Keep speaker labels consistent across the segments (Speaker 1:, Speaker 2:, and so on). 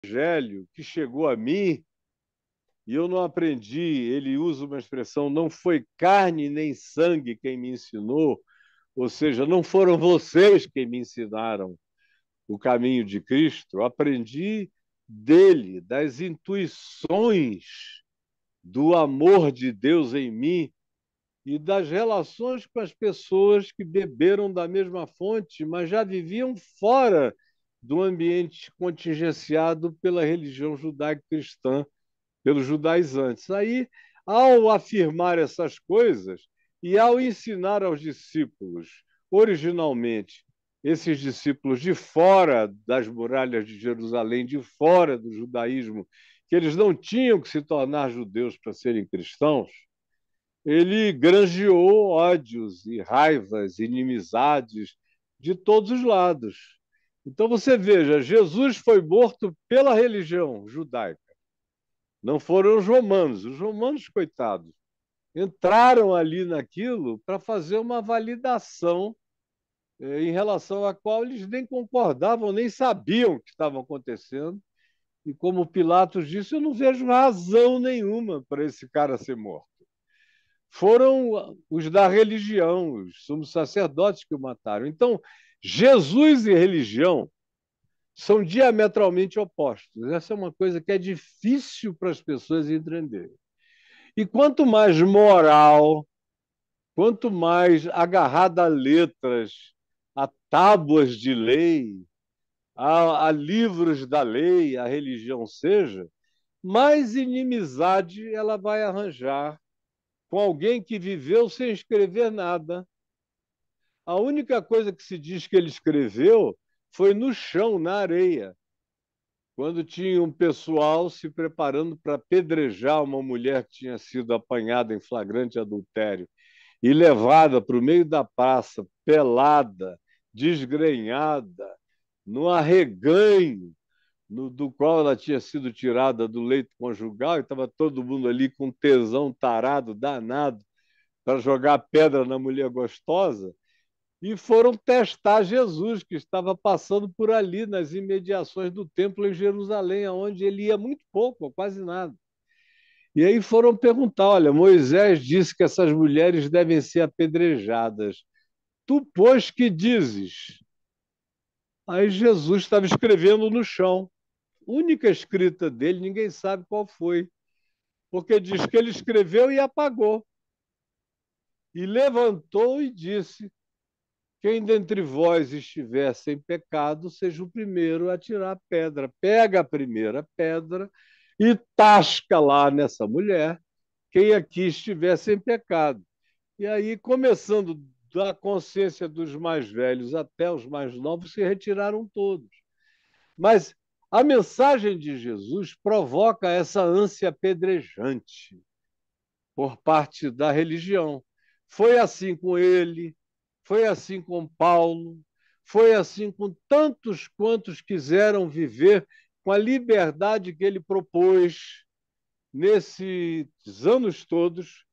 Speaker 1: evangelho que chegou a mim e eu não aprendi, ele usa uma expressão, não foi carne nem sangue quem me ensinou, ou seja, não foram vocês quem me ensinaram o caminho de Cristo, eu aprendi dele, das intuições do amor de Deus em mim e das relações com as pessoas que beberam da mesma fonte, mas já viviam fora do ambiente contingenciado pela religião judaico-cristã, pelos judaizantes. Aí, ao afirmar essas coisas e ao ensinar aos discípulos, originalmente, esses discípulos de fora das muralhas de Jerusalém, de fora do judaísmo, que eles não tinham que se tornar judeus para serem cristãos, ele granjeou ódios e raivas, inimizades de todos os lados. Então você veja, Jesus foi morto pela religião judaica. Não foram os romanos, coitados, entraram ali naquilo para fazer uma validação em relação à qual eles nem concordavam, nem sabiam o que estava acontecendo. E como Pilatos disse, eu não vejo razão nenhuma para esse cara ser morto. Foram os da religião, os sumos sacerdotes que o mataram. Então, Jesus e religião são diametralmente opostos. Essa é uma coisa que é difícil para as pessoas entenderem. E quanto mais moral, quanto mais agarrada a letras, a tábuas de lei, a livros da lei, a religião seja, mais inimizade ela vai arranjar com alguém que viveu sem escrever nada. A única coisa que se diz que ele escreveu foi no chão, na areia, quando tinha um pessoal se preparando para apedrejar uma mulher que tinha sido apanhada em flagrante adultério e levada para o meio da praça, pelada, desgrenhada, no arreganho do qual ela tinha sido tirada do leito conjugal, e estava todo mundo ali com tesão tarado, danado, para jogar pedra na mulher gostosa, e foram testar Jesus, que estava passando por ali, nas imediações do templo em Jerusalém, onde ele ia muito pouco, ou quase nada. E aí foram perguntar: olha, Moisés disse que essas mulheres devem ser apedrejadas. Tu, pois, que dizes? Aí Jesus estava escrevendo no chão. Única escrita dele, ninguém sabe qual foi, porque diz que ele escreveu e apagou. E levantou e disse: quem dentre vós estiver sem pecado, seja o primeiro a tirar a pedra. Pega a primeira pedra e tasca lá nessa mulher quem aqui estiver sem pecado. E aí, começando da consciência dos mais velhos até os mais novos, se retiraram todos. Mas a mensagem de Jesus provoca essa ânsia apedrejante por parte da religião. Foi assim com ele, foi assim com Paulo, foi assim com tantos quantos quiseram viver com a liberdade que ele propôs nesses anos todos,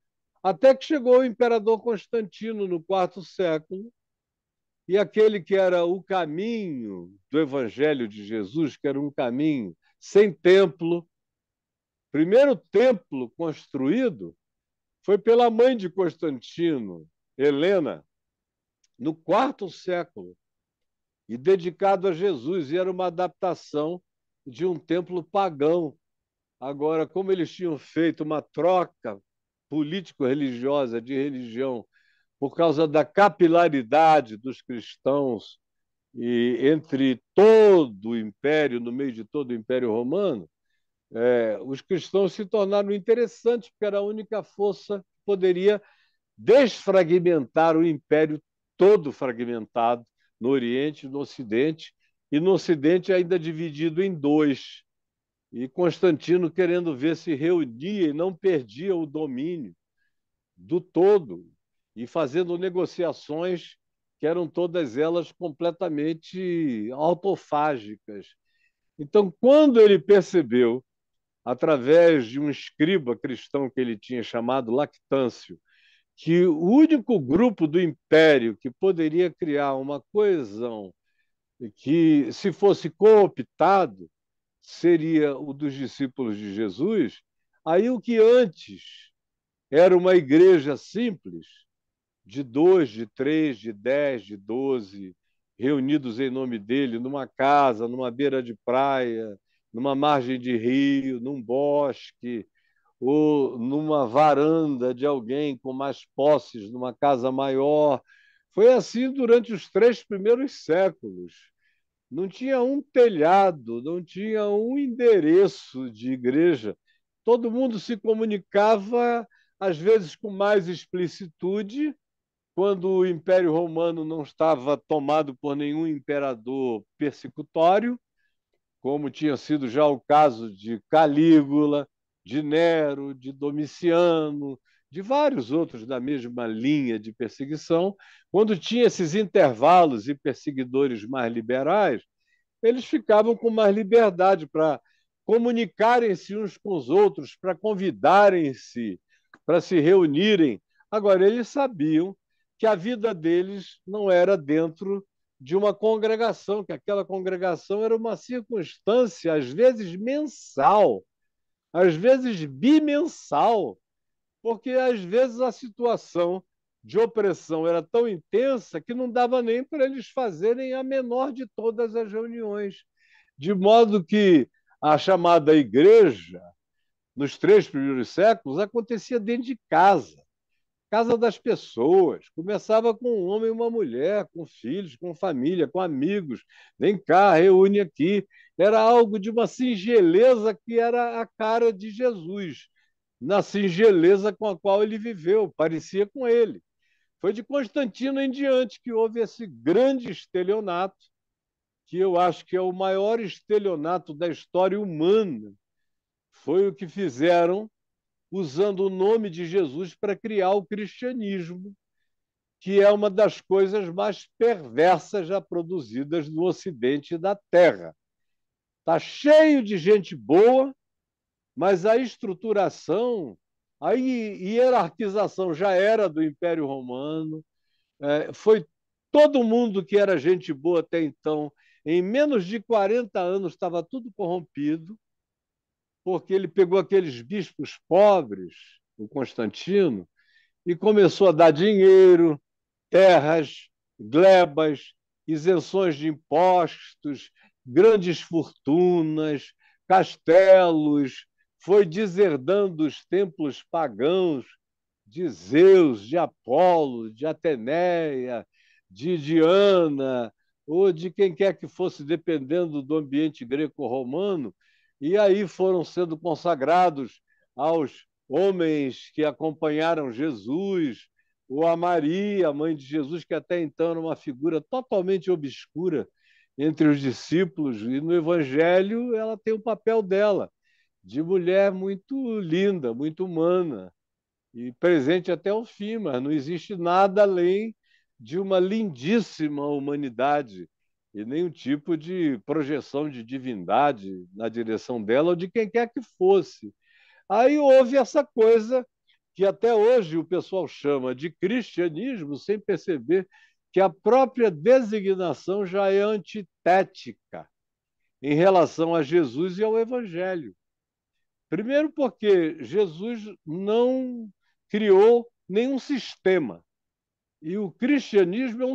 Speaker 1: até que chegou o imperador Constantino no quarto século, e aquele que era o caminho do Evangelho de Jesus, que era um caminho sem templo, primeiro templo construído foi pela mãe de Constantino, Helena, no quarto século, e dedicado a Jesus, e era uma adaptação de um templo pagão. Agora, como eles tinham feito uma troca político-religiosa de religião por causa da capilaridade dos cristãos e entre todo o império, no meio de todo o império romano, os cristãos se tornaram interessantes, porque era a única força que poderia desfragmentar o império todo fragmentado no Oriente, no Ocidente, e no Ocidente ainda dividido em dois. E Constantino querendo ver se reunia e não perdia o domínio do todo, e fazendo negociações que eram todas elas completamente autofágicas. Então, quando ele percebeu, através de um escriba cristão que ele tinha chamado Lactâncio, que o único grupo do império que poderia criar uma coesão que, se fosse cooptado, seria o dos discípulos de Jesus. Aí o que antes era uma igreja simples, de 2, de 3, de 10, de 12, reunidos em nome dele, numa casa, numa beira de praia, numa margem de rio, num bosque, ou numa varanda de alguém com mais posses, numa casa maior. Foi assim durante os 3 primeiros séculos. Não tinha um telhado, não tinha um endereço de igreja. Todo mundo se comunicava, às vezes com mais explicitude, quando o Império Romano não estava tomado por nenhum imperador persecutório, como tinha sido já o caso de Calígula, de Nero, de Domiciano, de vários outros da mesma linha de perseguição. Quando tinha esses intervalos e perseguidores mais liberais, eles ficavam com mais liberdade para comunicarem-se uns com os outros, para convidarem-se, para se reunirem. Agora, eles sabiam que a vida deles não era dentro de uma congregação, que aquela congregação era uma circunstância, às vezes mensal, às vezes bimensal, porque às vezes a situação de opressão era tão intensa que não dava nem para eles fazerem a menor de todas as reuniões. De modo que a chamada igreja, nos 3 primeiros séculos, acontecia dentro de casa, casa das pessoas. Começava com um homem e uma mulher, com filhos, com família, com amigos. Vem cá, reúne aqui. Era algo de uma singeleza que era a cara de Jesus, na singeleza com a qual ele viveu, parecia com ele. Foi de Constantino em diante que houve esse grande estelionato, que eu acho que é o maior estelionato da história humana. Foi o que fizeram usando o nome de Jesus para criar o cristianismo, que é uma das coisas mais perversas já produzidas no Ocidente da Terra. Está cheio de gente boa, mas a estruturação, a hierarquização já era do Império Romano, foi todo mundo que era gente boa até então, em menos de 40 anos estava tudo corrompido, porque ele pegou aqueles bispos pobres, o Constantino, e começou a dar dinheiro, terras, glebas, isenções de impostos, grandes fortunas, castelos, foi deserdando os templos pagãos de Zeus, de Apolo, de Ateneia, de Diana, ou de quem quer que fosse, dependendo do ambiente greco-romano, e aí foram sendo consagrados aos homens que acompanharam Jesus, ou a Maria, a mãe de Jesus, que até então era uma figura totalmente obscura entre os discípulos, e no Evangelho ela tem o papel dela, de mulher muito linda, muito humana, e presente até o fim, mas não existe nada além de uma lindíssima humanidade e nenhum tipo de projeção de divindade na direção dela ou de quem quer que fosse. Aí houve essa coisa que até hoje o pessoal chama de cristianismo, sem perceber que a própria designação já é antitética em relação a Jesus e ao Evangelho. Primeiro, porque Jesus não criou nenhum sistema. E o cristianismo é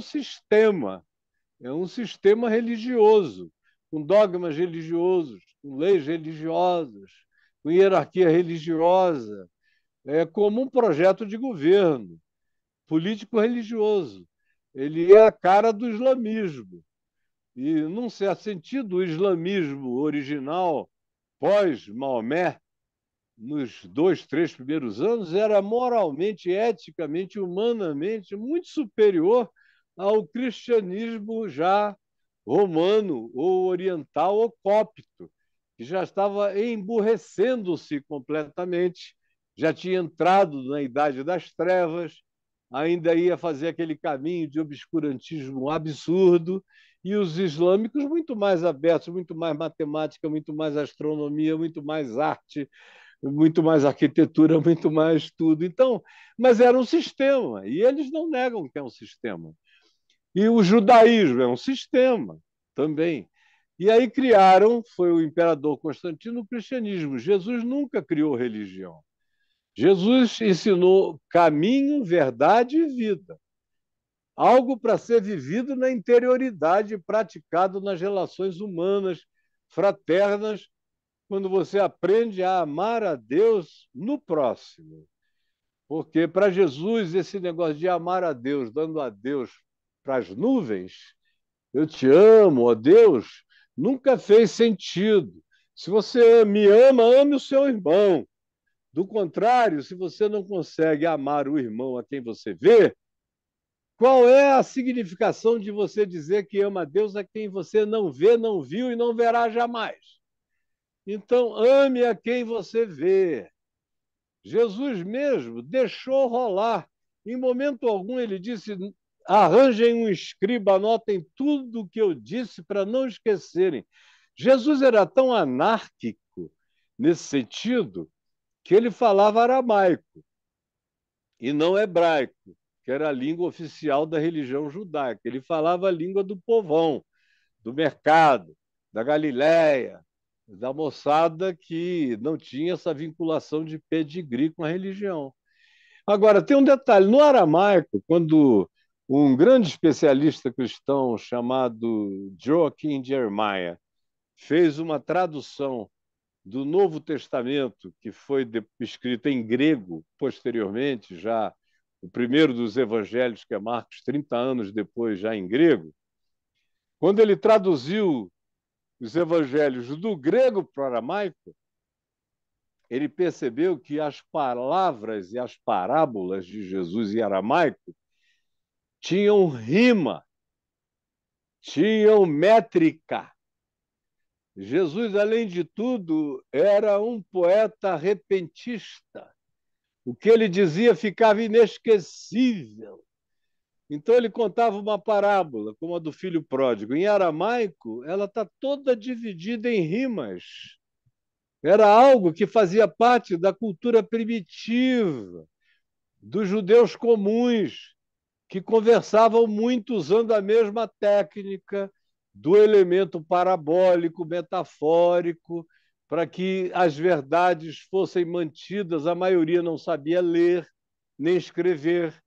Speaker 1: um sistema religioso, com dogmas religiosos, com leis religiosas, com hierarquia religiosa, é como um projeto de governo político-religioso. Ele é a cara do islamismo. E, num certo sentido, o islamismo original, pós-Maomé, nos 2, 3 primeiros anos, era moralmente, eticamente, humanamente muito superior ao cristianismo já romano, ou oriental, ou cópito, que já estava emburrecendo-se completamente, já tinha entrado na Idade das Trevas, ainda ia fazer aquele caminho de obscurantismo absurdo, e os islâmicos muito mais abertos, muito mais matemática, muito mais astronomia, muito mais arte, muito mais arquitetura, muito mais tudo. Então, mas era um sistema, e eles não negam que é um sistema. E o judaísmo é um sistema também. E aí criaram, foi o imperador Constantino, o cristianismo. Jesus nunca criou religião. Jesus ensinou caminho, verdade e vida. Algo para ser vivido na interioridade, praticado nas relações humanas, fraternas, quando você aprende a amar a Deus no próximo. Porque para Jesus, esse negócio de amar a Deus, dando a Deus para as nuvens, eu te amo, ó Deus, nunca fez sentido. Se você me ama, ame o seu irmão. Do contrário, se você não consegue amar o irmão a quem você vê, qual é a significação de você dizer que ama a Deus a quem você não vê, não viu e não verá jamais? Então, ame a quem você vê. Jesus mesmo deixou rolar. Em momento algum ele disse: arranjem um escriba, anotem tudo o que eu disse para não esquecerem. Jesus era tão anárquico nesse sentido que ele falava aramaico e não hebraico, que era a língua oficial da religião judaica. Ele falava a língua do povão, do mercado, da Galiléia, da moçada que não tinha essa vinculação de pedigree com a religião. Agora, tem um detalhe: no aramaico, quando um grande especialista cristão chamado Joaquim Jeremiah fez uma tradução do Novo Testamento, que foi escrito em grego posteriormente, já o primeiro dos evangelhos, que é Marcos, 30 anos depois, já em grego, quando ele traduziu os evangelhos do grego para o aramaico, ele percebeu que as palavras e as parábolas de Jesus em aramaico tinham rima, tinham métrica. Jesus, além de tudo, era um poeta repentista. O que ele dizia ficava inesquecível. Então ele contava uma parábola, como a do filho pródigo. Em aramaico, ela está toda dividida em rimas. Era algo que fazia parte da cultura primitiva, dos judeus comuns, que conversavam muito usando a mesma técnica do elemento parabólico, metafórico, para que as verdades fossem mantidas. A maioria não sabia ler nem escrever.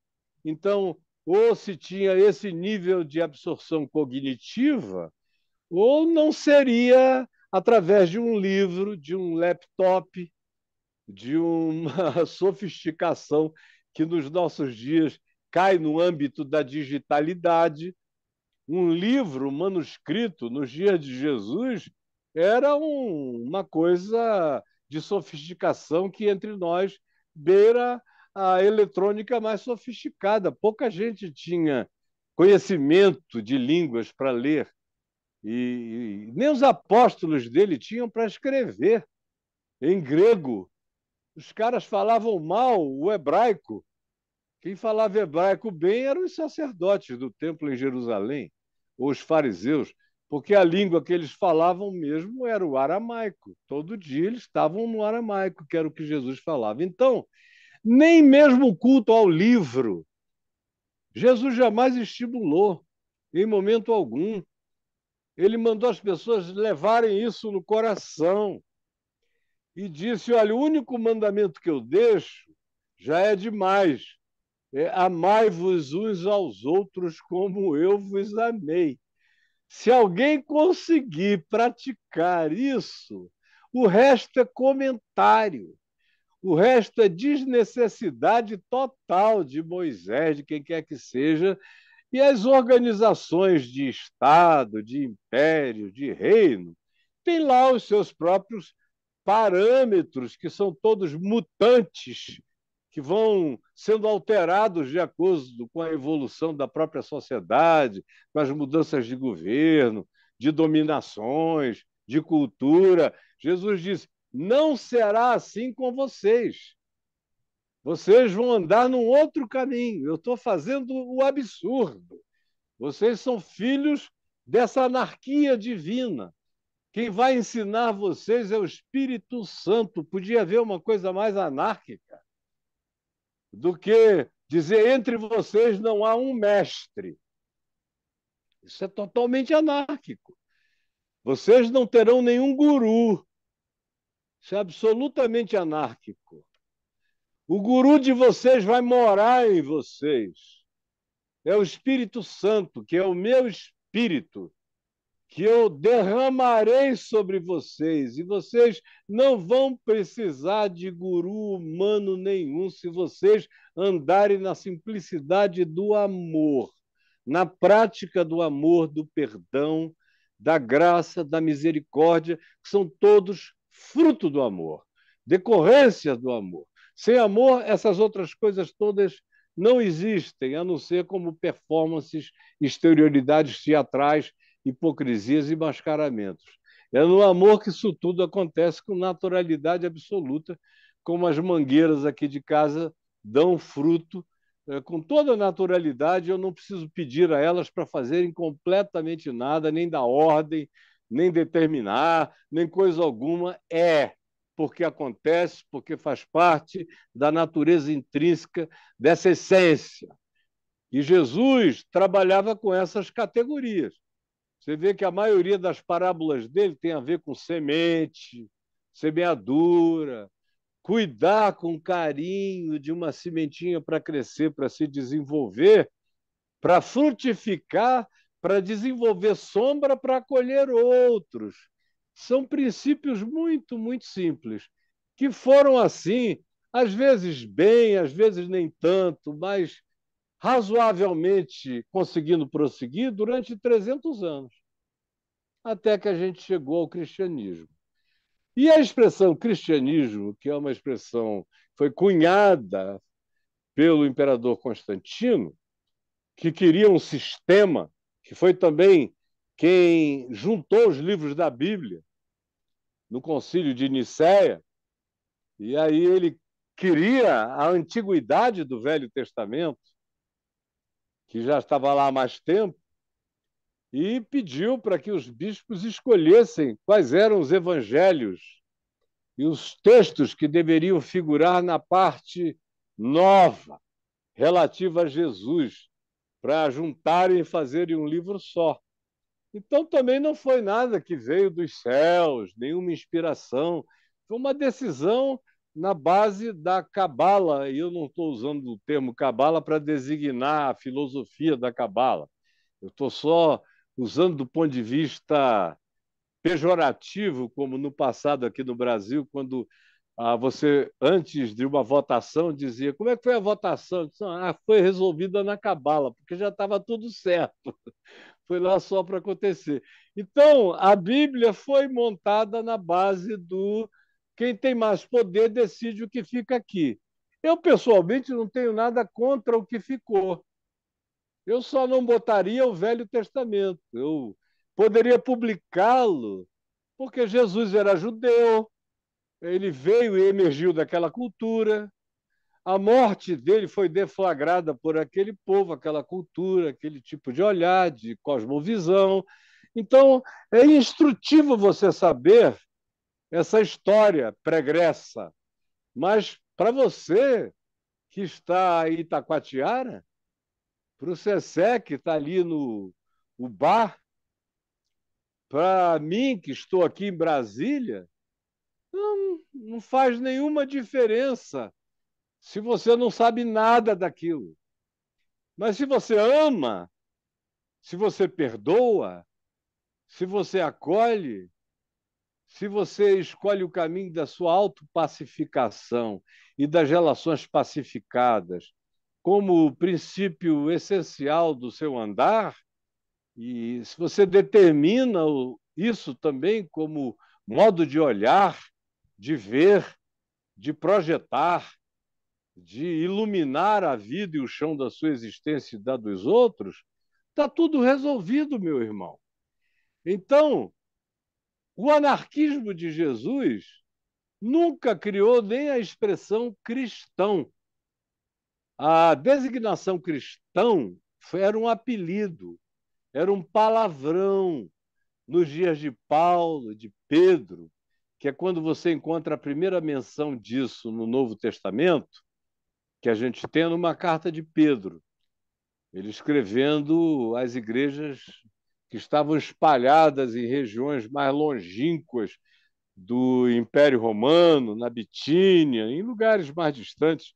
Speaker 1: Então, ou se tinha esse nível de absorção cognitiva, ou não seria através de um livro, de um laptop, de uma sofisticação que nos nossos dias cai no âmbito da digitalidade. Um livro manuscrito nos dias de Jesus era uma coisa de sofisticação que entre nós beira a eletrônica mais sofisticada. Pouca gente tinha conhecimento de línguas para ler e nem os apóstolos dele tinham para escrever em grego. Os caras falavam mal o hebraico. Quem falava hebraico bem eram os sacerdotes do templo em Jerusalém, ou os fariseus, porque a língua que eles falavam mesmo era o aramaico. Todo dia eles estavam no aramaico, que era o que Jesus falava. Então, nem mesmo o culto ao livro, Jesus jamais estimulou, em momento algum. Ele mandou as pessoas levarem isso no coração e disse: olha, o único mandamento que eu deixo já é demais. Amai-vos uns aos outros como eu vos amei. Se alguém conseguir praticar isso, o resto é comentário. O resto é desnecessidade total de Moisés, de quem quer que seja, e as organizações de Estado, de império, de reino, têm lá os seus próprios parâmetros, que são todos mutantes, que vão sendo alterados de acordo com a evolução da própria sociedade, com as mudanças de governo, de dominações, de cultura. Jesus disse: não será assim com vocês. Vocês vão andar num outro caminho. Eu estou fazendo o absurdo. Vocês são filhos dessa anarquia divina. Quem vai ensinar vocês é o Espírito Santo. Podia haver uma coisa mais anárquica do que dizer entre vocês não há um mestre. Isso é totalmente anárquico. Vocês não terão nenhum guru. Isso é absolutamente anárquico. O guru de vocês vai morar em vocês. É o Espírito Santo, que é o meu espírito, que eu derramarei sobre vocês, e vocês não vão precisar de guru humano nenhum se vocês andarem na simplicidade do amor, na prática do amor, do perdão, da graça, da misericórdia, que são todos fruto do amor, decorrência do amor. Sem amor, essas outras coisas todas não existem, a não ser como performances, exterioridades teatrais, hipocrisias e mascaramentos. É no amor que isso tudo acontece com naturalidade absoluta, como as mangueiras aqui de casa dão fruto com toda naturalidade. Eu não preciso pedir a elas para fazerem completamente nada, nem dar ordem, nem determinar, nem coisa alguma. É porque acontece, porque faz parte da natureza intrínseca dessa essência. E Jesus trabalhava com essas categorias. Você vê que a maioria das parábolas dele tem a ver com semente, semeadura, cuidar com carinho de uma sementinha para crescer, para se desenvolver, para frutificar, para desenvolver sombra, para colher outros. São princípios muito, muito simples, que foram assim, às vezes bem, às vezes nem tanto, mas razoavelmente conseguindo prosseguir durante 300 anos, até que a gente chegou ao cristianismo. E a expressão cristianismo, que é uma expressão que foi cunhada pelo imperador Constantino, que queria um sistema, que foi também quem juntou os livros da Bíblia no Concílio de Nicéia, e aí ele queria a antiguidade do Velho Testamento, que já estava lá há mais tempo, e pediu para que os bispos escolhessem quais eram os evangelhos e os textos que deveriam figurar na parte nova, relativa a Jesus, para juntarem e fazerem um livro só. Então, também não foi nada que veio dos céus, nenhuma inspiração. Foi uma decisão na base da cabala, e eu não estou usando o termo cabala para designar a filosofia da cabala. Eu estou só usando do ponto de vista pejorativo, como no passado aqui no Brasil, quando você, antes de uma votação, dizia como é que foi a votação? Eu disse, foi resolvida na cabala, porque já estava tudo certo. Foi lá só para acontecer. Então, a Bíblia foi montada na base do quem tem mais poder decide o que fica aqui. Eu, pessoalmente, não tenho nada contra o que ficou. Eu só não botaria o Velho Testamento. Eu poderia publicá-lo, porque Jesus era judeu, ele veio e emergiu daquela cultura. A morte dele foi deflagrada por aquele povo, aquela cultura, aquele tipo de olhar, de cosmovisão. Então, é instrutivo você saber essa história pregressa. Mas para você que está em Itacoatiara, para o Cessé, que está ali no o bar, para mim, que estou aqui em Brasília, não faz nenhuma diferença se você não sabe nada daquilo. Mas se você ama, se você perdoa, se você acolhe, se você escolhe o caminho da sua autopacificação e das relações pacificadas como princípio essencial do seu andar, e se você determina isso também como modo de olhar, de ver, de projetar, de iluminar a vida e o chão da sua existência e da dos outros, está tudo resolvido, meu irmão. Então, o anarquismo de Jesus nunca criou nem a expressão cristão. A designação cristão era um apelido, era um palavrão nos dias de Paulo, de Pedro, que é quando você encontra a primeira menção disso no Novo Testamento, que a gente tem numa carta de Pedro, ele escrevendo às igrejas que estavam espalhadas em regiões mais longínquas do Império Romano, na Bitínia, em lugares mais distantes,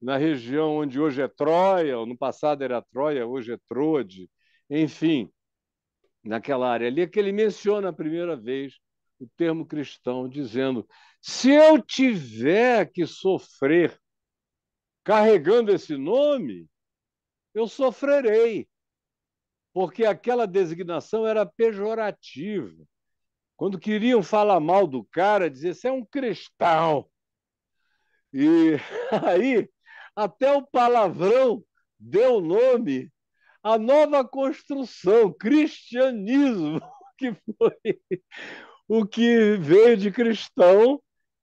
Speaker 1: na região onde hoje é Troia, ou no passado era Troia, hoje é Troade, enfim, naquela área ali, é que ele menciona a primeira vez o termo cristão, dizendo: se eu tiver que sofrer carregando esse nome, eu sofrerei, porque aquela designação era pejorativa. Quando queriam falar mal do cara, dizer: você é um cristão. E aí, até o palavrão deu nome à nova construção, cristianismo, que foi o que veio de cristão.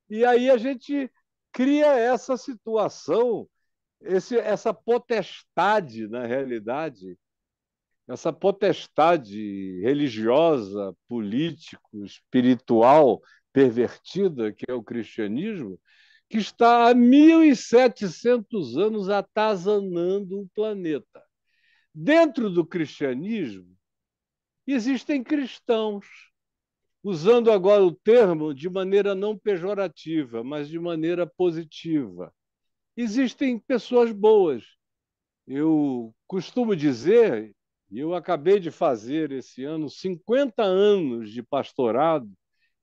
Speaker 1: E aí a gente cria essa situação, essa potestade, na realidade, essa potestade religiosa, político, espiritual, pervertida, que é o cristianismo, que está há 1.700 anos atazanando o planeta. Dentro do cristianismo, existem cristãos, usando agora o termo de maneira não pejorativa, mas de maneira positiva. Existem pessoas boas. Eu costumo dizer, e eu acabei de fazer esse ano 50 anos de pastorado,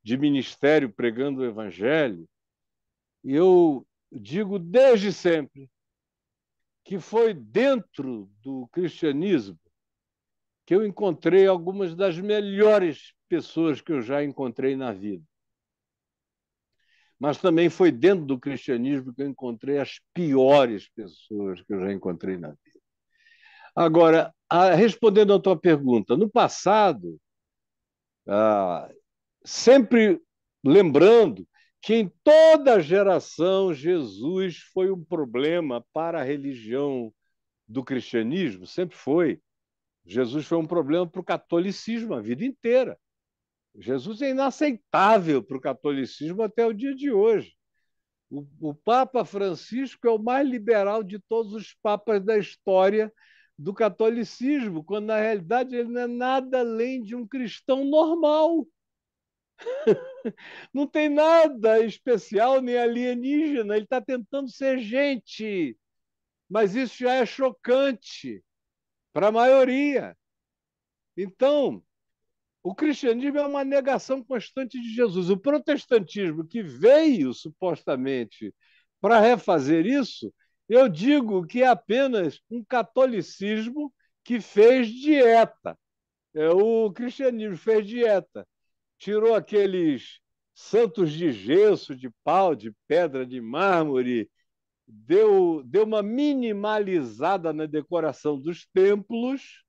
Speaker 1: de ministério pregando o evangelho, e eu digo desde sempre que foi dentro do cristianismo que eu encontrei algumas das melhores pessoas que eu já encontrei na vida. Mas também foi dentro do cristianismo que eu encontrei as piores pessoas que eu já encontrei na vida. Agora, respondendo à tua pergunta, no passado, ah, sempre lembrando que em toda geração Jesus foi um problema para a religião do cristianismo, sempre foi. Jesus foi um problema para o catolicismo a vida inteira. Jesus é inaceitável para o catolicismo até o dia de hoje. O Papa Francisco é o mais liberal de todos os papas da história do catolicismo, quando na realidade ele não é nada além de um cristão normal. Não tem nada especial nem alienígena, ele está tentando ser gente, mas isso já é chocante para a maioria. Então, o cristianismo é uma negação constante de Jesus. O protestantismo, que veio supostamente para refazer isso, eu digo que é apenas um catolicismo que fez dieta. O cristianismo fez dieta. Tirou aqueles santos de gesso, de pau, de pedra, de mármore, deu uma minimalizada na decoração dos templos,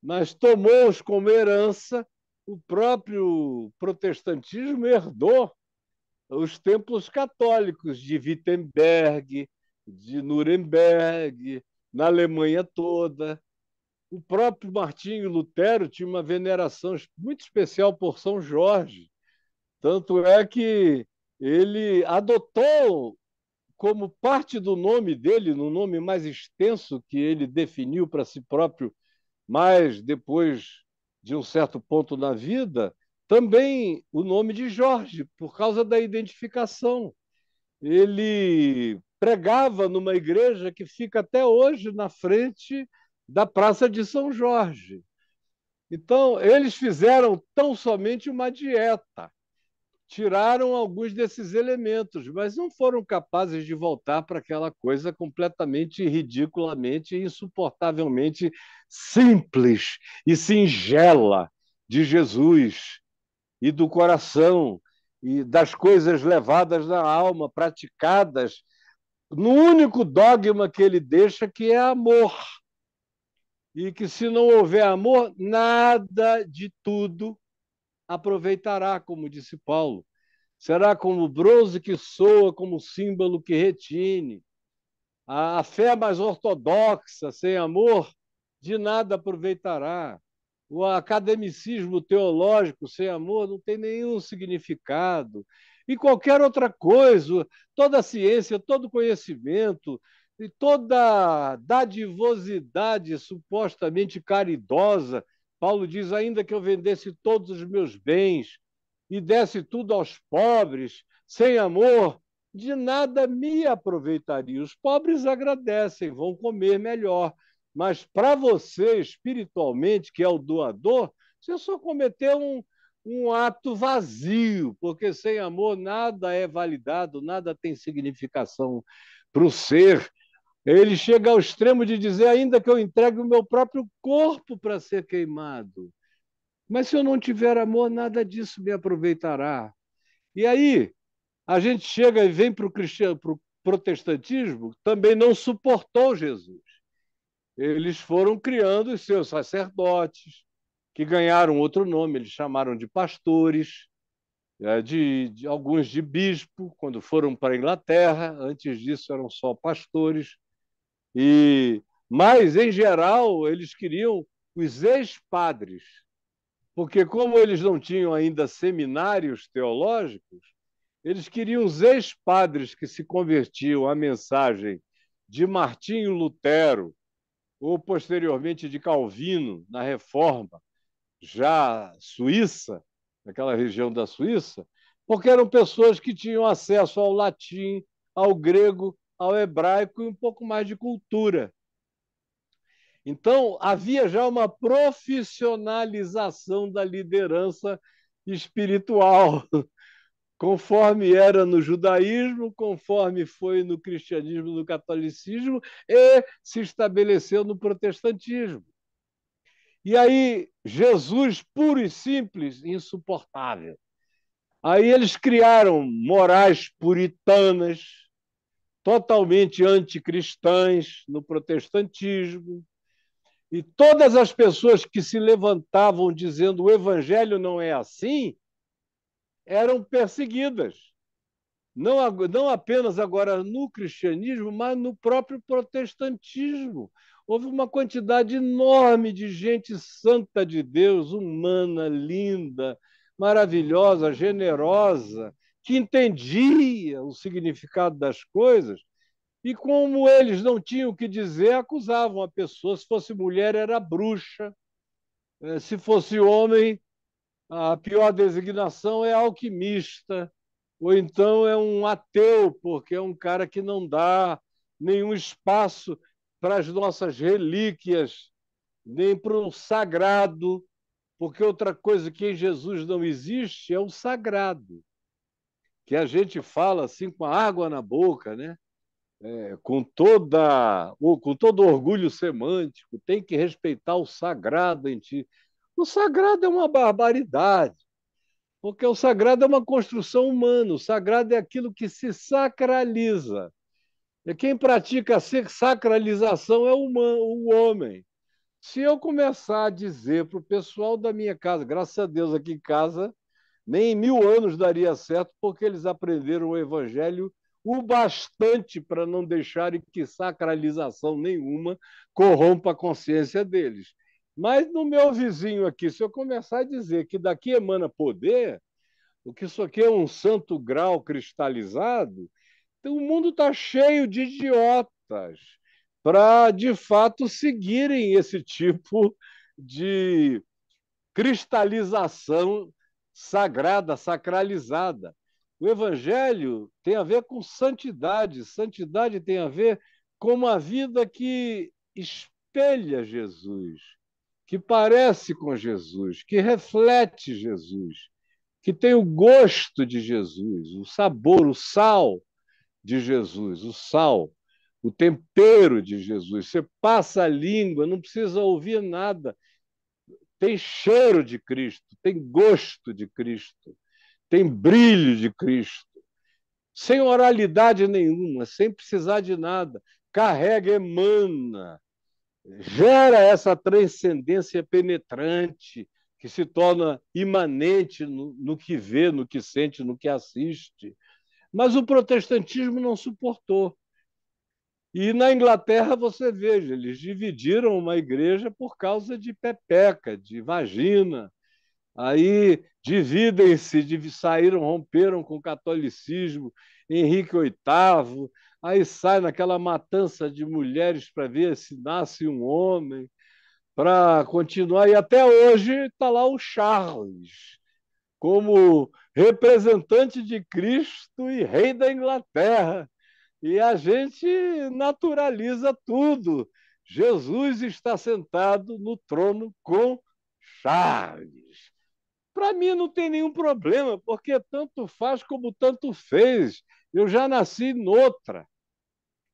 Speaker 1: mas tomou-os como herança. O próprio protestantismo herdou os templos católicos de Wittenberg, de Nuremberg, na Alemanha toda. O próprio Martinho Lutero tinha uma veneração muito especial por São Jorge. Tanto é que ele adotou como parte do nome dele, no nome mais extenso que ele definiu para si próprio, mas depois de um certo ponto na vida, também o nome de Jorge, por causa da identificação. Ele pregava numa igreja que fica até hoje na frente da Praça de São Jorge. Então, eles fizeram tão somente uma dieta, tiraram alguns desses elementos, mas não foram capazes de voltar para aquela coisa completamente ridiculamente e insuportavelmente simples e singela de Jesus e do coração e das coisas levadas na alma, praticadas no único dogma que ele deixa, que é amor. E que se não houver amor, nada de tudo aproveitará, como disse Paulo. Será como bronze que soa, como símbolo que retine. A fé mais ortodoxa, sem amor, de nada aproveitará. O academicismo teológico sem amor não tem nenhum significado. E qualquer outra coisa, toda a ciência, todo conhecimento e toda dadivosidade supostamente caridosa Paulo diz: ainda que eu vendesse todos os meus bens e desse tudo aos pobres, sem amor, de nada me aproveitaria. Os pobres agradecem, vão comer melhor. Mas para você, espiritualmente, que é o doador, você só cometeu um ato vazio, porque sem amor nada é validado, nada tem significação para o ser. Ele chega ao extremo de dizer: ainda que eu entregue o meu próprio corpo para ser queimado. Mas se eu não tiver amor, nada disso me aproveitará. E aí, a gente chega e vem para o protestantismo, também não suportou Jesus. Eles foram criando os seus sacerdotes, que ganharam outro nome, eles chamaram de pastores, de alguns de bispo, quando foram para a Inglaterra, antes disso eram só pastores. Mas, em geral, eles queriam os ex-padres, porque como eles não tinham ainda seminários teológicos, eles queriam os ex-padres que se convertiam à mensagem de Martinho Lutero, ou posteriormente de Calvino, na Reforma, já suíça, naquela região da Suíça, porque eram pessoas que tinham acesso ao latim, ao grego, ao hebraico e um pouco mais de cultura. Então, havia já uma profissionalização da liderança espiritual, conforme era no judaísmo, conforme foi no cristianismo, no catolicismo, e se estabeleceu no protestantismo. E aí, Jesus, puro e simples, insuportável. Aí eles criaram morais puritanas, totalmente anticristãs no protestantismo. E todas as pessoas que se levantavam dizendo o evangelho não é assim, eram perseguidas. Não apenas agora no cristianismo, mas no próprio protestantismo. Houve uma quantidade enorme de gente santa de Deus, humana, linda, maravilhosa, generosa, que entendia o significado das coisas e, como eles não tinham o que dizer, acusavam a pessoa. Se fosse mulher, era bruxa. Se fosse homem, a pior designação é alquimista, ou então é um ateu, porque é um cara que não dá nenhum espaço para as nossas relíquias, nem para o sagrado, porque outra coisa que em Jesus não existe é o sagrado, que a gente fala assim com a água na boca, né? Com todo orgulho semântico, tem que respeitar o sagrado em ti. O sagrado é uma barbaridade. Porque o sagrado é uma construção humana, o sagrado é aquilo que se sacraliza. E quem pratica a sacralização é o homem. Se eu começar a dizer para o pessoal da minha casa, graças a Deus aqui em casa, nem em 1000 anos daria certo, porque eles aprenderam o evangelho o bastante para não deixarem que sacralização nenhuma corrompa a consciência deles. Mas no meu vizinho aqui, se eu começar a dizer que daqui emana poder, o que isso aqui é um santo grau cristalizado, então o mundo está cheio de idiotas para, de fato, seguirem esse tipo de cristalização sagrada, sacralizada. O evangelho tem a ver com santidade, santidade tem a ver com uma vida que espelha Jesus, que parece com Jesus, que reflete Jesus, que tem o gosto de Jesus, o sabor, o sal de Jesus, o sal, o tempero de Jesus. Você passa a língua, não precisa ouvir nada. Tem cheiro de Cristo, tem gosto de Cristo, tem brilho de Cristo, sem oralidade nenhuma, sem precisar de nada. Carrega, emana, gera essa transcendência penetrante que se torna imanente no que vê, no que sente, no que assiste. Mas o protestantismo não suportou. E na Inglaterra, você veja, eles dividiram uma igreja por causa de pepeca, de vagina. Aí dividem-se, saíram, romperam com o catolicismo, Henrique VIII, aí sai naquela matança de mulheres para ver se nasce um homem, para continuar. E até hoje está lá o Charles, como representante de Cristo e rei da Inglaterra. E a gente naturaliza tudo. Jesus está sentado no trono com Charles. Para mim não tem nenhum problema, porque tanto faz como tanto fez. Eu já nasci noutra.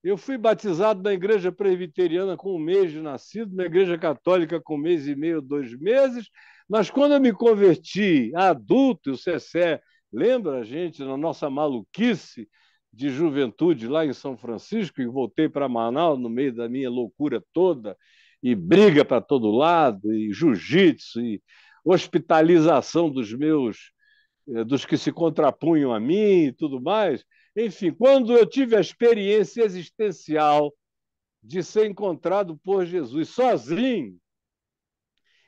Speaker 1: Eu fui batizado na igreja presbiteriana com 1 mês de nascido, na igreja católica com 1 mês e meio, 2 meses, mas quando eu me converti adulto, o Cessé lembra a gente na nossa maluquice de juventude lá em São Francisco, e voltei para Manaus no meio da minha loucura toda, e briga para todo lado, e jiu-jitsu, e hospitalização dos que se contrapunham a mim e tudo mais. Enfim, quando eu tive a experiência existencial de ser encontrado por Jesus sozinho,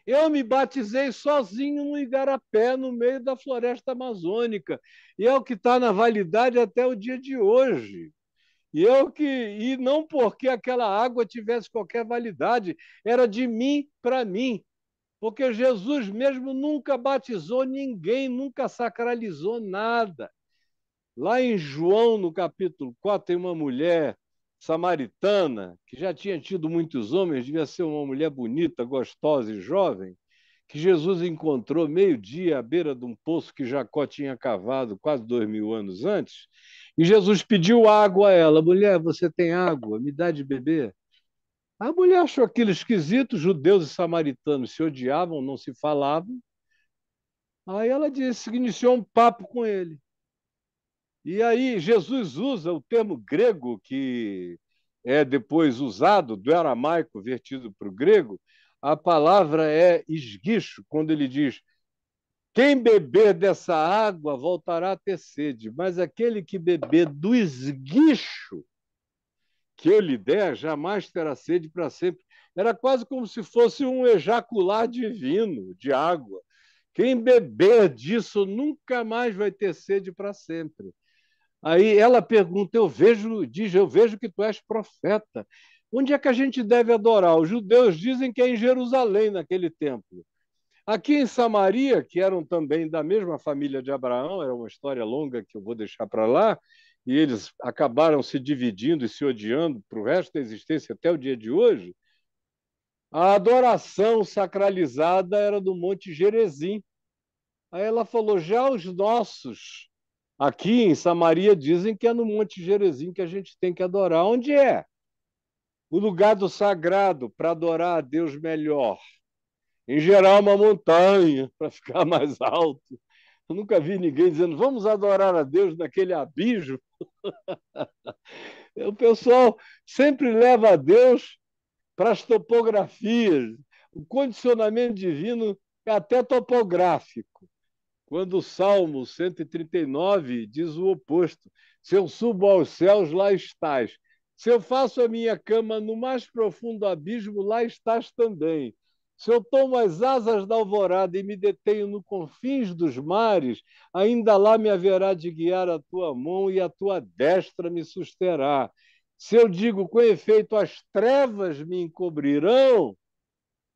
Speaker 1: eu me batizei sozinho no Igarapé, no meio da floresta amazônica. E é o que está na validade até o dia de hoje. E não porque aquela água tivesse qualquer validade, era de mim para mim. Porque Jesus mesmo nunca batizou ninguém, nunca sacralizou nada. Lá em João, no capítulo 4, tem uma mulher samaritana, que já tinha tido muitos homens, devia ser uma mulher bonita, gostosa e jovem, que Jesus encontrou meio-dia à beira de um poço que Jacó tinha cavado quase 2000 anos antes. E Jesus pediu água a ela: mulher, você tem água? Me dá de beber. A mulher achou aquilo esquisito, judeus e samaritanos se odiavam, não se falavam. Aí ela disse, iniciou um papo com ele. E aí Jesus usa o termo grego, que é depois usado, do aramaico vertido para o grego, a palavra é esguicho, quando ele diz: quem beber dessa água voltará a ter sede, mas aquele que beber do esguicho que eu lhe der jamais terá sede para sempre. Era quase como se fosse um ejacular divino de água. Quem beber disso nunca mais vai ter sede para sempre. Aí ela pergunta, eu vejo que tu és profeta. Onde é que a gente deve adorar? Os judeus dizem que é em Jerusalém, naquele templo. Aqui em Samaria, que eram também da mesma família de Abraão, era uma história longa que eu vou deixar para lá, e eles acabaram se dividindo e se odiando para o resto da existência até o dia de hoje, a adoração sacralizada era do Monte Gerizim. Aí ela falou, já os nossos aqui em Samaria dizem que é no Monte Gerizim que a gente tem que adorar. Onde é? O lugar do sagrado para adorar a Deus melhor. Em geral, uma montanha para ficar mais alto. Eu nunca vi ninguém dizendo, vamos adorar a Deus naquele abismo. O pessoal sempre leva a Deus para as topografias. O condicionamento divino é até topográfico. Quando o Salmo 139 diz o oposto: se eu subo aos céus, lá estás. Se eu faço a minha cama no mais profundo abismo, lá estás também. Se eu tomo as asas da alvorada e me detenho no confins dos mares, ainda lá me haverá de guiar a tua mão e a tua destra me susterá. Se eu digo com efeito as trevas me encobrirão,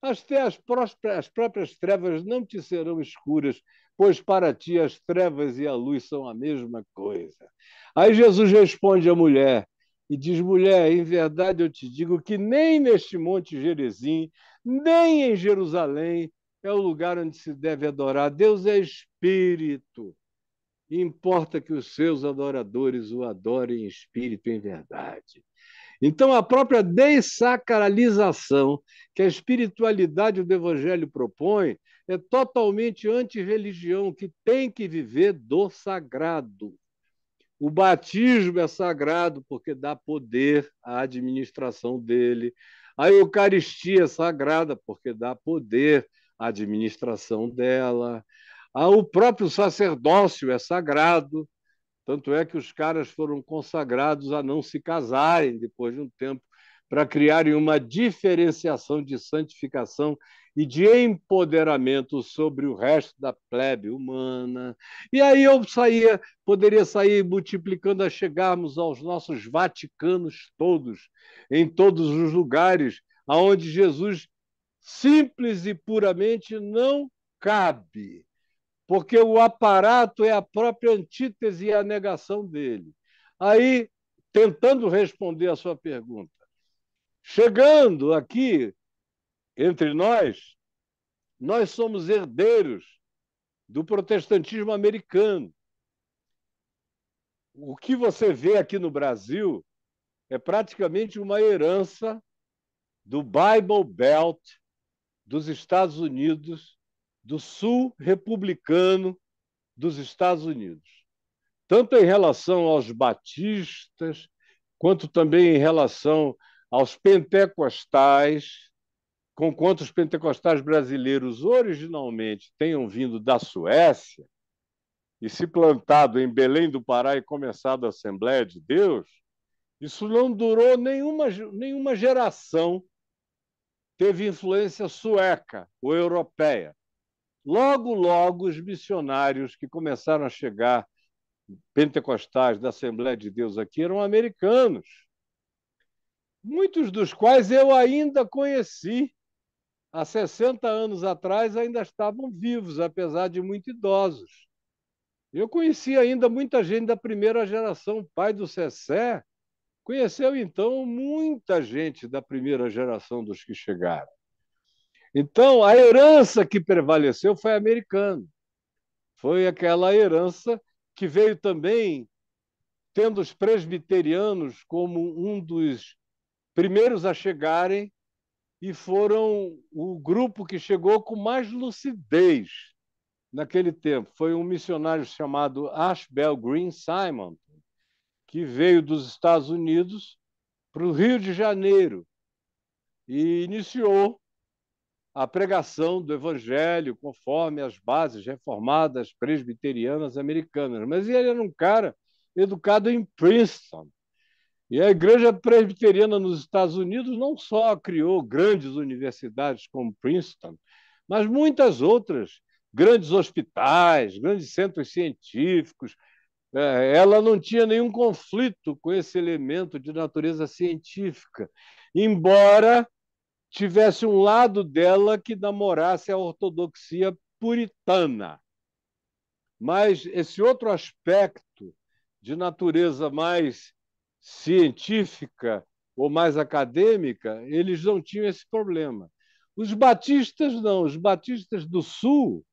Speaker 1: até as próprias trevas não te serão escuras, pois para ti as trevas e a luz são a mesma coisa. Aí Jesus responde à mulher e diz: mulher, em verdade eu te digo que nem neste monte Gerizim, nem em Jerusalém é o lugar onde se deve adorar. Deus é espírito. E importa que os seus adoradores o adorem em espírito e em verdade. Então, a própria dessacralização que a espiritualidade do Evangelho propõe é totalmente anti-religião, que tem que viver do sagrado. O batismo é sagrado porque dá poder à administração dele. A Eucaristia é sagrada porque dá poder à administração dela. O próprio sacerdócio é sagrado, tanto é que os caras foram consagrados a não se casarem depois de um tempo, para criarem uma diferenciação de santificação e de empoderamento sobre o resto da plebe humana. E aí poderia sair multiplicando a chegarmos aos nossos Vaticanos todos, em todos os lugares aonde Jesus simples e puramente não cabe, porque o aparato é a própria antítese e a negação dele. Aí, tentando responder a sua pergunta, chegando aqui entre nós somos herdeiros do protestantismo americano. O que você vê aqui no Brasil é praticamente uma herança do Bible Belt dos Estados Unidos, do sul republicano dos Estados Unidos, tanto em relação aos batistas, quanto também em relação aos pentecostais, conquanto os pentecostais brasileiros originalmente tenham vindo da Suécia e se plantado em Belém do Pará e começado a Assembleia de Deus, isso não durou nenhuma geração, teve influência sueca ou europeia. Logo, logo, os missionários que começaram a chegar, pentecostais da Assembleia de Deus aqui, eram americanos, muitos dos quais eu ainda conheci. Há 60 anos atrás ainda estavam vivos, apesar de muito idosos. Eu conheci ainda muita gente da primeira geração. O pai do Sessé conheceu, então, muita gente da primeira geração dos que chegaram. Então, a herança que prevaleceu foi americana. Foi aquela herança que veio também tendo os presbiterianos como um dos primeiros a chegarem e foram o grupo que chegou com mais lucidez naquele tempo. Foi um missionário chamado Ashbel Green Simon, que veio dos Estados Unidos para o Rio de Janeiro e iniciou a pregação do evangelho conforme as bases reformadas presbiterianas americanas. Mas ele era um cara educado em Princeton. E a igreja presbiteriana nos Estados Unidos não só criou grandes universidades como Princeton, mas muitas outras, grandes hospitais, grandes centros científicos. Ela não tinha nenhum conflito com esse elemento de natureza científica, embora tivesse um lado dela que namorasse a ortodoxia puritana. Mas esse outro aspecto de natureza mais científica ou mais acadêmica, eles não tinham esse problema. Os batistas não, os batistas do Sul,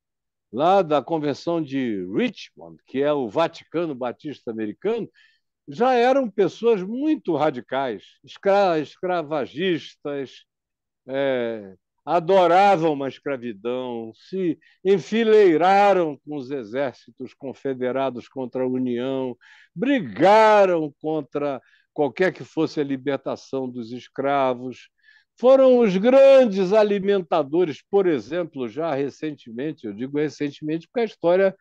Speaker 1: lá da Convenção de Richmond, que é o Vaticano Batista Americano, já eram pessoas muito radicais, escravagistas, é, adoravam uma escravidão, se enfileiraram com os exércitos confederados contra a União, brigaram contra qualquer que fosse a libertação dos escravos, foram os grandes alimentadores, por exemplo, já recentemente, eu digo recentemente porque a história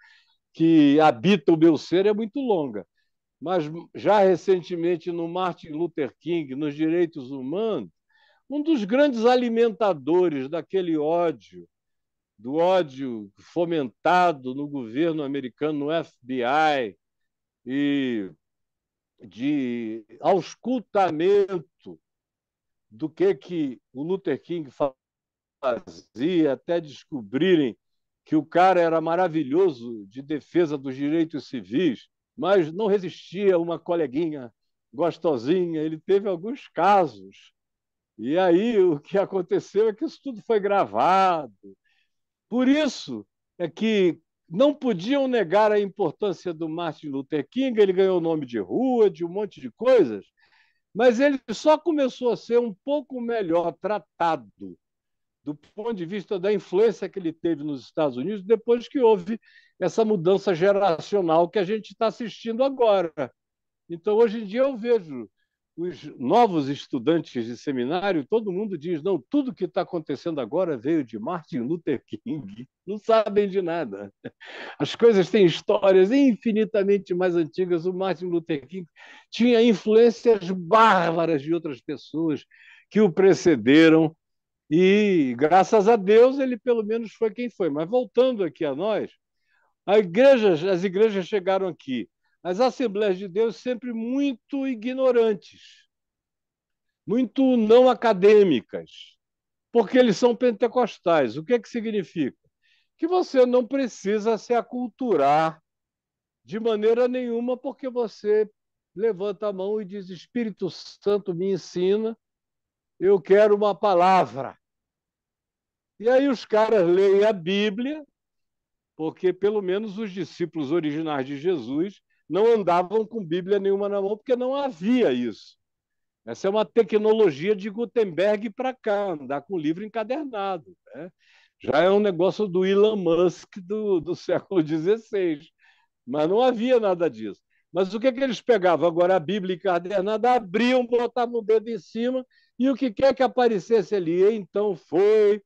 Speaker 1: que habita o meu ser é muito longa, mas já recentemente no Martin Luther King, nos direitos humanos, um dos grandes alimentadores daquele ódio, do ódio fomentado no governo americano, no FBI, e de auscultamento do que o Luther King fazia, até descobrirem que o cara era maravilhoso de defesa dos direitos civis, mas não resistia a uma coleguinha gostosinha. Ele teve alguns casos. E aí o que aconteceu é que isso tudo foi gravado. Por isso é que não podiam negar a importância do Martin Luther King, ele ganhou o nome de rua, de um monte de coisas, mas ele só começou a ser um pouco melhor tratado do ponto de vista da influência que ele teve nos Estados Unidos depois que houve essa mudança geracional que a gente está assistindo agora. Então, hoje em dia, eu vejo os novos estudantes de seminário, todo mundo diz, não, tudo que está acontecendo agora veio de Martin Luther King. Não sabem de nada. As coisas têm histórias infinitamente mais antigas. O Martin Luther King tinha influências bárbaras de outras pessoas que o precederam e, graças a Deus, ele pelo menos foi quem foi. Mas voltando aqui a nós, as igrejas chegaram aqui. As Assembleias de Deus sempre muito ignorantes, muito não acadêmicas. porque eles são pentecostais. O que é que significa? Que você não precisa se aculturar de maneira nenhuma, porque você levanta a mão e diz: Espírito Santo me ensina, eu quero uma palavra. E aí os caras leem a Bíblia, porque pelo menos os discípulos originais de Jesus não andavam com Bíblia nenhuma na mão, porque não havia isso. Essa é uma tecnologia de Gutenberg para cá, andar com livro encadernado, né? Já é um negócio do Elon Musk do século XVI, mas não havia nada disso. Mas o que, que eles pegavam? Agora a Bíblia encadernada, abriam, botavam o dedo em cima, e o que quer que aparecesse ali? Então foi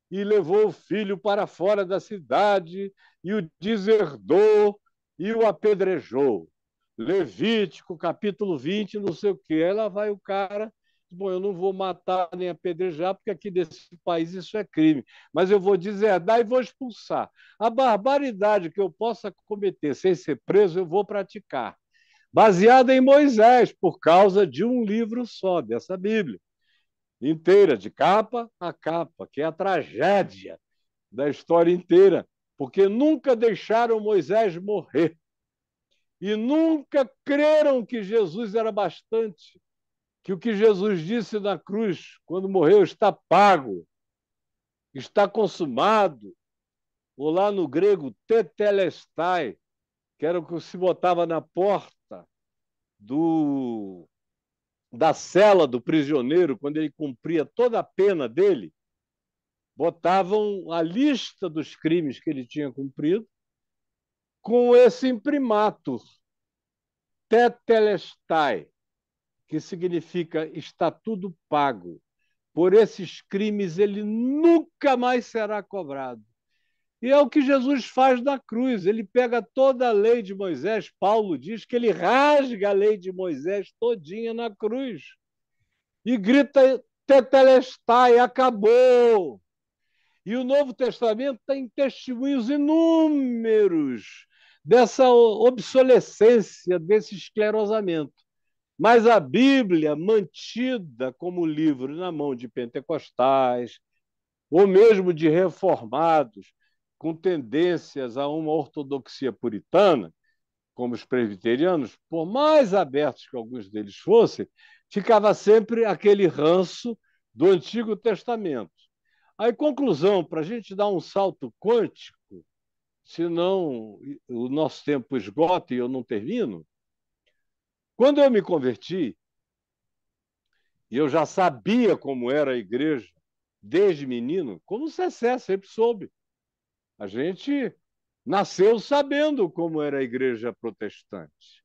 Speaker 1: e levou o filho para fora da cidade, e o deserdou, e o apedrejou. Levítico, capítulo 20, não sei o quê. Aí lá vai o cara, bom, eu não vou matar nem apedrejar, porque aqui nesse país isso é crime, mas eu vou deserdar e vou expulsar. A barbaridade que eu possa cometer sem ser preso, eu vou praticar. Baseada em Moisés, por causa de um livro só, dessa Bíblia inteira, de capa a capa, que é a tragédia da história inteira, porque nunca deixaram Moisés morrer e nunca creram que Jesus era bastante, que o que Jesus disse na cruz, quando morreu, está pago, está consumado, ou lá no grego, tetelestai, que era o que se botava na porta do, da cela do prisioneiro, quando ele cumpria toda a pena dele, botavam a lista dos crimes que ele tinha cumprido com esse imprimatur, tetelestai, que significa está tudo pago. Por esses crimes ele nunca mais será cobrado. E é o que Jesus faz na cruz. Ele pega toda a lei de Moisés. Paulo diz que ele rasga a lei de Moisés todinha na cruz. E grita, tetelestai, acabou. E o Novo Testamento tem testemunhos inúmeros dessa obsolescência, desse esclerosamento. Mas a Bíblia, mantida como livro na mão de pentecostais, ou mesmo de reformados, com tendências a uma ortodoxia puritana, como os presbiterianos, por mais abertos que alguns deles fossem, ficava sempre aquele ranço do Antigo Testamento. Aí, conclusão, para a gente dar um salto quântico, senão o nosso tempo esgota e eu não termino. Quando eu me converti, e eu já sabia como era a igreja desde menino, como o Cessé sempre soube. A gente nasceu sabendo como era a igreja protestante.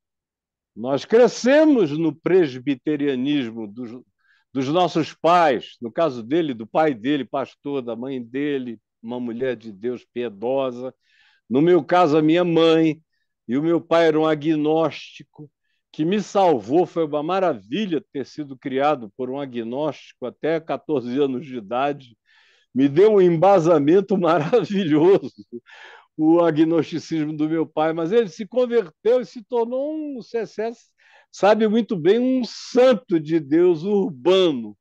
Speaker 1: Nós crescemos no presbiterianismo dos nossos pais, no caso dele, do pai dele, pastor, da mãe dele, uma mulher de Deus piedosa. No meu caso, a minha mãe, e o meu pai era um agnóstico, que me salvou. Foi uma maravilha ter sido criado por um agnóstico até 14 anos de idade. Me deu um embasamento maravilhoso, o agnosticismo do meu pai, mas ele se converteu e se tornou um CSS, sabe muito bem, um santo de Deus urbano,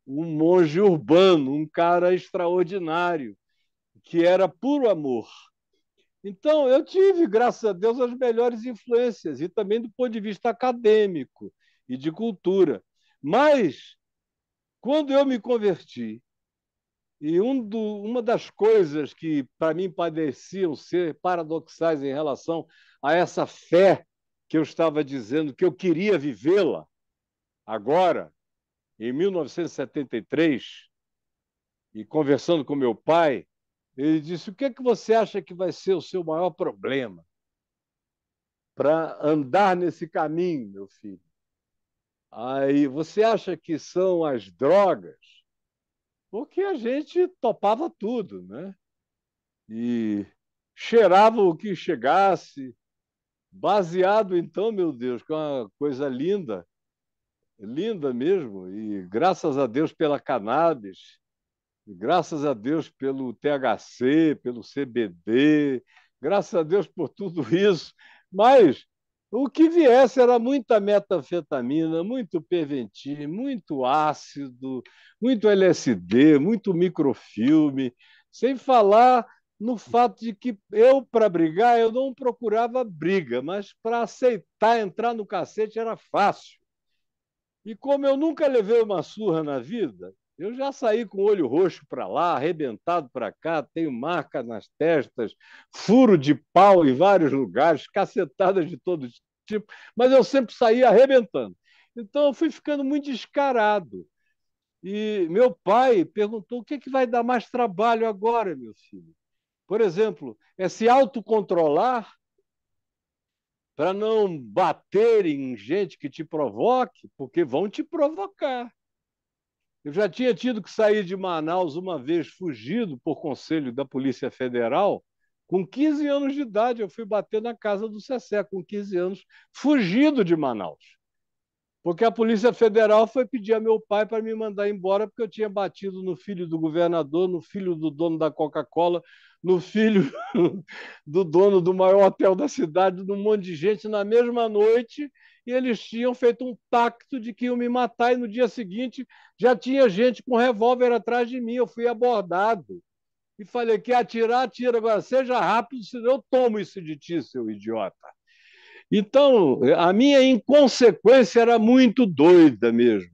Speaker 1: um monge urbano, um cara extraordinário, que era puro amor. Então, eu tive, graças a Deus, as melhores influências, e também do ponto de vista acadêmico e de cultura. Mas, quando eu me converti, e uma das coisas que, para mim, pareciam ser paradoxais em relação a essa fé que eu estava dizendo que eu queria vivê-la agora, em 1973, e conversando com meu pai, ele disse: o que é que você acha que vai ser o seu maior problema para andar nesse caminho, meu filho? Aí, você acha que são as drogas? Porque a gente topava tudo, né? E cheirava o que chegasse, baseado, então, meu Deus, com uma coisa linda, linda mesmo, e graças a Deus pela cannabis, graças a Deus pelo THC, pelo CBD, graças a Deus por tudo isso, mas O que viesse era muita metanfetamina, muito Perventin, muito ácido, muito LSD, muito microfilme, sem falar no fato de que eu, para brigar, eu não procurava briga, mas para aceitar entrar no cacete era fácil. E como eu nunca levei uma surra na vida, eu já saí com o olho roxo para lá, arrebentado para cá, tenho marca nas testas, furo de pau em vários lugares, cacetadas de todo tipo, mas eu sempre saí arrebentando. Então eu fui ficando muito descarado. E meu pai perguntou: o que, é que vai dar mais trabalho agora, meu filho? Por exemplo, é se autocontrolar para não bater em gente que te provoque, porque vão te provocar. Eu já tinha tido que sair de Manaus uma vez, fugido por conselho da Polícia Federal. Com 15 anos de idade, eu fui bater na casa do Sessé, com 15 anos, fugido de Manaus. Porque a Polícia Federal foi pedir a meu pai para me mandar embora, porque eu tinha batido no filho do governador, no filho do dono da Coca-Cola, no filho do dono do maior hotel da cidade, num monte de gente na mesma noite, e eles tinham feito um pacto de que iam me matar, e no dia seguinte já tinha gente com revólver atrás de mim. Eu fui abordado e falei: quer atirar, atira, agora seja rápido, senão eu tomo isso de ti, seu idiota. Então, a minha inconsequência era muito doida mesmo.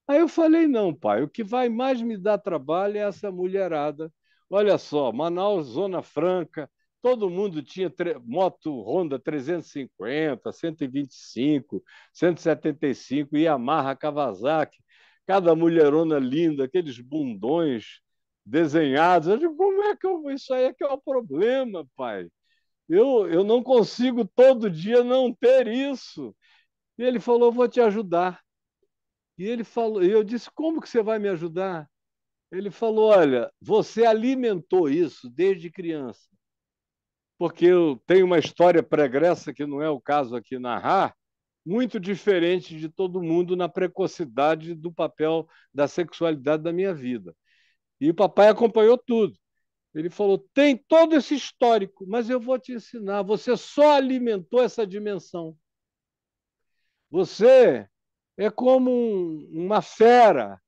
Speaker 1: Aí eu falei: não, pai, o que vai mais me dar trabalho é essa mulherada. Olha só, Manaus, Zona Franca, todo mundo tinha moto Honda 350, 125, 175, Yamaha, Kawasaki, cada mulherona linda, aqueles bundões desenhados. Eu digo: como é que isso aí é que é o problema, pai? Eu não consigo todo dia não ter isso. E ele falou: vou te ajudar. E ele falou, e eu disse: como que você vai me ajudar? Ele falou: olha, você alimentou isso desde criança. Porque eu tenho uma história pregressa, que não é o caso aqui narrar, muito diferente de todo mundo na precocidade do papel da sexualidade da minha vida. E o papai acompanhou tudo. Ele falou: tem todo esse histórico, mas eu vou te ensinar. Você só alimentou essa dimensão. Você é como uma fera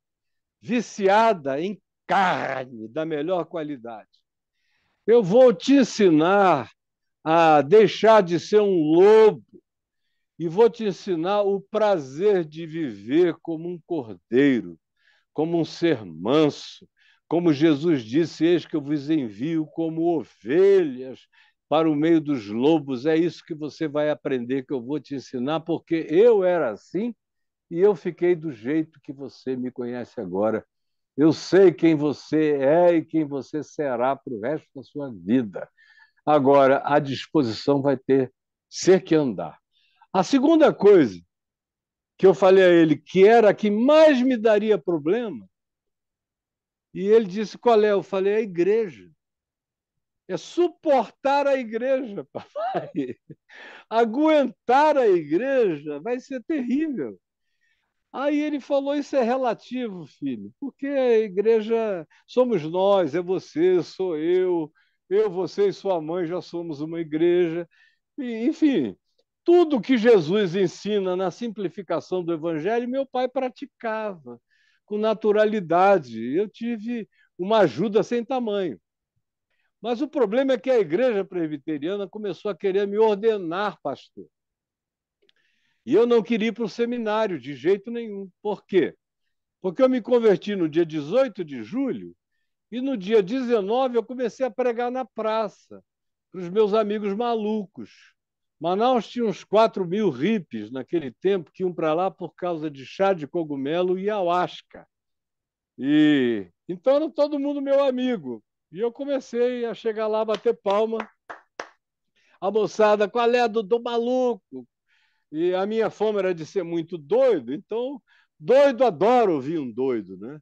Speaker 1: viciada em carne da melhor qualidade. Eu vou te ensinar a deixar de ser um lobo e vou te ensinar o prazer de viver como um cordeiro, como um ser manso. Como Jesus disse: eis que eu vos envio como ovelhas para o meio dos lobos. É isso que você vai aprender, que eu vou te ensinar, porque eu era assim e eu fiquei do jeito que você me conhece agora. Eu sei quem você é e quem você será para o resto da sua vida. Agora, a disposição vai ter ser que andar. A segunda coisa que eu falei a ele, que era a que mais me daria problema, e ele disse: qual é? Eu falei: a igreja. É suportar a igreja, papai. Aguentar a igreja vai ser terrível. Aí ele falou: isso é relativo, filho, porque a igreja somos nós, é você, sou eu, você e sua mãe já somos uma igreja. E, enfim, tudo que Jesus ensina na simplificação do evangelho, meu pai praticava com naturalidade. Eu tive uma ajuda sem tamanho. Mas o problema é que a igreja presbiteriana começou a querer me ordenar pastor. E eu não queria ir para o seminário de jeito nenhum. Por quê? Porque eu me converti no dia 18 de julho e no dia 19 eu comecei a pregar na praça para os meus amigos malucos. Manaus tinha uns 4.000 hippies naquele tempo que iam para lá por causa de chá de cogumelo e ayahuasca. E então era todo mundo meu amigo. E eu comecei a chegar lá, bater palma. A moçada: qual é do maluco? E a minha fama era de ser muito doido, então doido adora ouvir um doido, né?